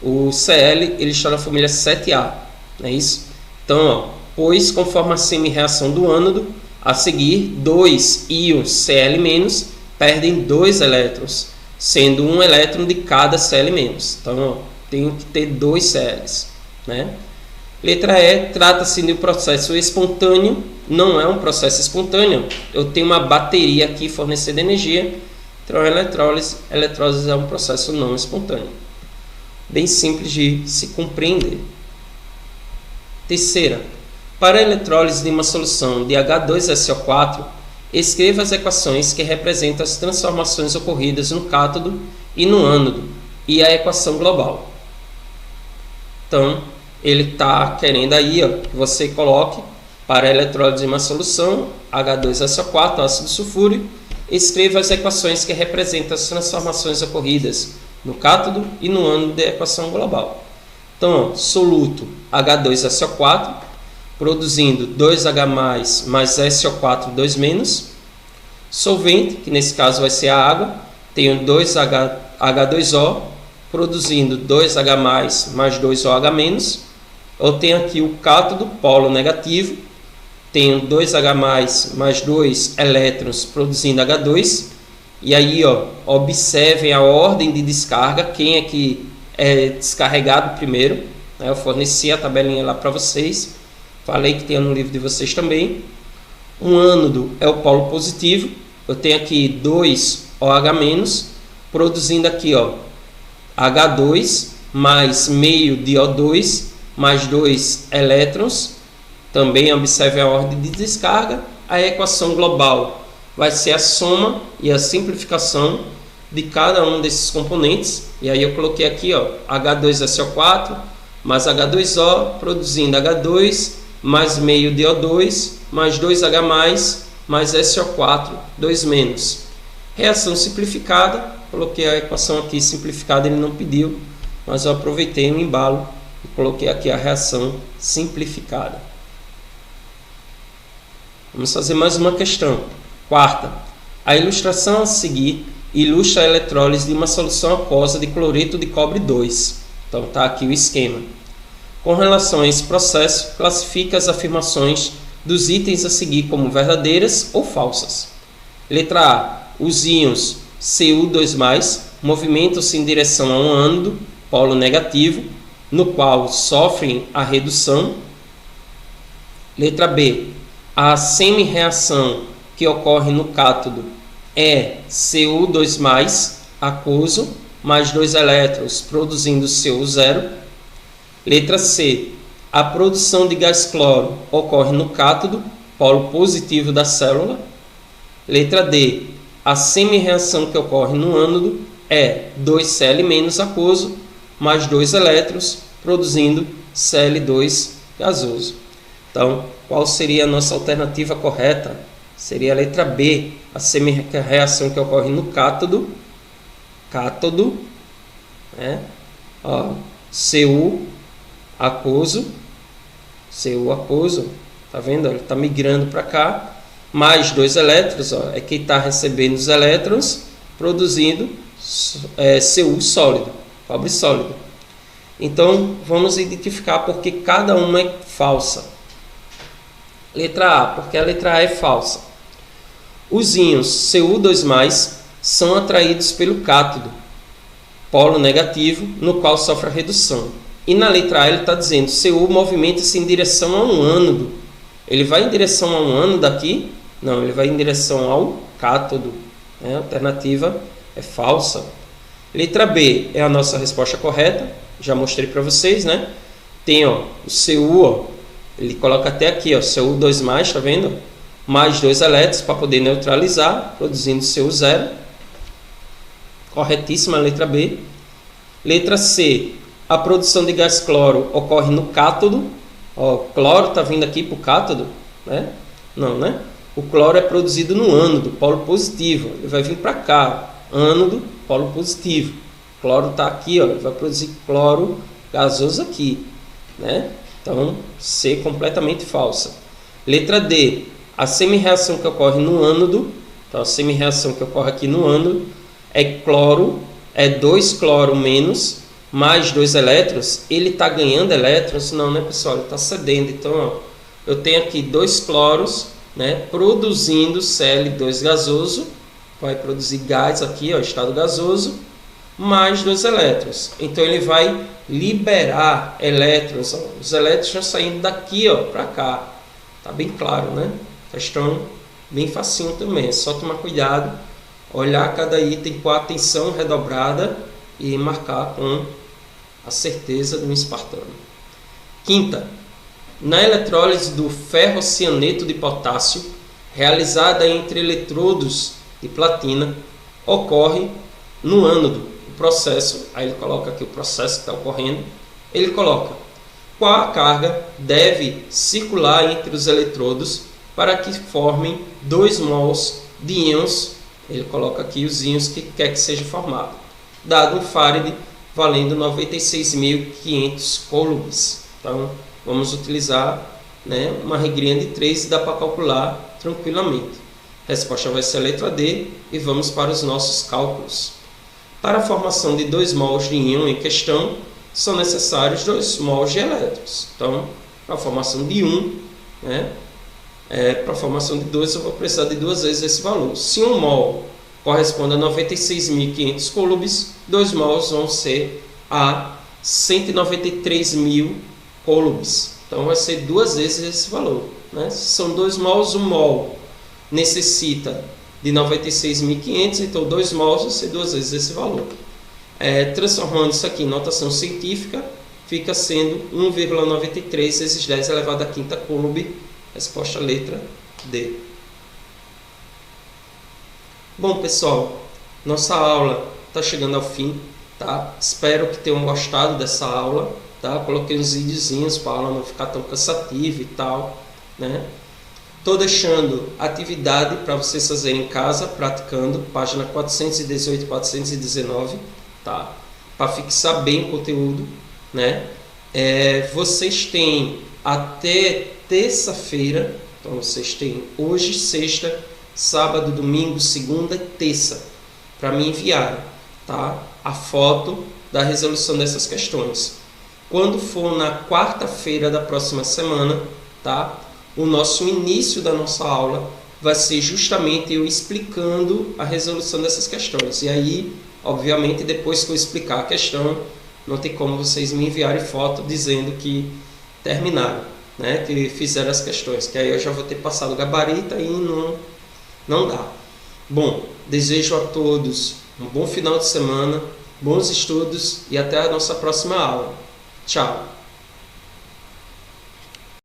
o Cl ele está na família 7A. Não é isso? Então, pois conforme a semi-reação do ânodo, a seguir, 2 íons Cl- perdem 2 elétrons, sendo 1 elétron de cada Cl-. Então, tenho que ter 2 Cls. Letra E, trata-se de um processo espontâneo. Não é um processo espontâneo. Eu tenho uma bateria aqui fornecendo energia. Então, a eletrólise é um processo não espontâneo. Bem simples de se compreender. Terceira, para a eletrólise de uma solução de H2SO4, escreva as equações que representam as transformações ocorridas no cátodo e no ânodo e a equação global. Então, ele está querendo aí que você coloque para a eletrólise de uma solução H2SO4, ácido sulfúrico, escreva as equações que representam as transformações ocorridas no cátodo e no ânodo da equação global. Então, soluto H2SO4, produzindo 2H+, mais SO4, 2-. Solvente, que nesse caso vai ser a água, tenho 2H2O, produzindo 2H+, mais 2OH-. Eu tenho aqui o cátodo, polo negativo, tenho 2H+, mais 2 elétrons produzindo H2. E aí, ó, observem a ordem de descarga, quem é que é descarregado primeiro, né? Eu forneci a tabelinha lá para vocês, falei que tem no livro de vocês também. Um ânodo é o polo positivo, eu tenho aqui 2OH-, produzindo aqui, ó, H2 mais meio de O2 mais 2 elétrons. Também observe a ordem de descarga. A equação global vai ser a soma e a simplificação de cada um desses componentes. E aí eu coloquei aqui, ó, H2SO4 mais H2O, produzindo H2 mais meio de O2 mais 2H+, mais SO4, 2-. Reação simplificada, coloquei a equação aqui simplificada, ele não pediu, mas eu aproveitei o embalo e coloquei aqui a reação simplificada. Vamos fazer mais uma questão. Quarta. A ilustração a seguir ilustra a eletrólise de uma solução aquosa de cloreto de cobre 2. Então está aqui o esquema. Com relação a esse processo, classifica as afirmações dos itens a seguir como verdadeiras ou falsas. Letra A. Os íons Cu2+, movimentam-se em direção a um ânodo, polo negativo, no qual sofrem a redução. Letra B. A semi-reação que ocorre no cátodo é Cu2+, aquoso, mais 2 elétrons, produzindo Cu0. Letra C. A produção de gás cloro ocorre no cátodo, polo positivo da célula. Letra D. A semi-reação que ocorre no ânodo é 2Cl- aquoso, mais 2 elétrons, produzindo Cl2 gasoso. Então, qual seria a nossa alternativa correta? Seria a letra B, a semi-reação que ocorre no cátodo, né? Ó, Cu aquoso, tá vendo? Ele está migrando para cá, mais 2 elétrons, ó, é quem está recebendo os elétrons, produzindo Cu sólido, cobre sólido. Então, vamos identificar porque cada uma é falsa. Letra A, porque a letra A é falsa. Os íons Cu2+, são atraídos pelo cátodo, polo negativo, no qual sofre a redução. E na letra A ele está dizendo, Cu movimenta-se em direção a um ânodo. Ele vai em direção a um ânodo aqui? Não, ele vai em direção ao cátodo. A alternativa é falsa. Letra B é a nossa resposta correta. Já mostrei para vocês, né? Tem, ó, o Cu, ó, ele coloca até aqui, ó, Cu2+, tá vendo? Mais 2 elétrons para poder neutralizar, produzindo Cu0. Corretíssima a letra B. Letra C. A produção de gás cloro ocorre no cátodo. Ó, cloro está vindo aqui para o cátodo, né? Não, né? O cloro é produzido no ânodo, polo positivo. Ele vai vir para cá, ânodo, polo positivo. O cloro está aqui, ó, ele vai produzir cloro gasoso aqui, né? Então, C completamente falsa. Letra D. A semi-reação que ocorre no ânodo, então a semi-reação que ocorre aqui no ânodo é cloro, é 2 cloro menos, mais 2 elétrons. Ele está ganhando elétrons? Não, né, pessoal? Ele está cedendo. Então, ó, eu tenho aqui 2 cloros, né, produzindo Cl2 gasoso, vai produzir gás aqui, ó, estado gasoso, mais 2 elétrons. Então, ele vai liberar elétrons. Ó, os elétrons estão saindo daqui, ó, para cá. Tá bem claro, né? Questão bem facinho também. É só tomar cuidado, olhar cada item com a atenção redobrada e marcar com a certeza de um espartano. Quinta. Na eletrólise do ferrocianeto de potássio, realizada entre eletrodos de platina, ocorre no ânodo o processo. Aí ele coloca aqui o processo que está ocorrendo. Ele coloca qual a carga deve circular entre os eletrodos para que formem 2 mols de íons. Ele coloca aqui os íons que quer que seja formado, dado um Faraday valendo 96.500 coulombs. Então, vamos utilizar, né, uma regrinha de 3 e dá para calcular tranquilamente. A resposta vai ser a letra D e vamos para os nossos cálculos. Para a formação de 2 mols de íon em questão, são necessários 2 mols de elétrons. Então, para a formação de 1, né, Para a formação de 2 eu vou precisar de 2 vezes esse valor. Se 1 mol corresponde a 96.500 coulombs, 2 mols vão ser a 193.000 coulombs. Então vai ser 2 vezes esse valor, né? Se são 2 mols, 1 mol necessita de 96.500, então 2 mols vai ser 2 vezes esse valor. Transformando isso aqui em notação científica, fica sendo 1,93 vezes 10 elevado à quinta coulomb. Resposta letra D. Bom, pessoal, nossa aula está chegando ao fim, tá? Espero que tenham gostado dessa aula, tá? Coloquei uns videozinhos para a aula não ficar tão cansativa e tal, né? Estou deixando atividade para vocês fazerem em casa, praticando, página 418 e 419, tá? Para fixar bem o conteúdo, né? Vocês têm até terça-feira, então vocês têm hoje, sexta, sábado, domingo, segunda e terça, para me enviar, tá? A foto da resolução dessas questões. Quando for na quarta-feira da próxima semana, tá? O nosso início da nossa aula vai ser justamente eu explicando a resolução dessas questões. E aí, obviamente, depois que eu explicar a questão, não tem como vocês me enviarem foto dizendo que terminaram, né? Que fizeram as questões, que aí eu já vou ter passado o gabarito e não dá. Bom, desejo a todos um bom final de semana, bons estudos e até a nossa próxima aula. Tchau!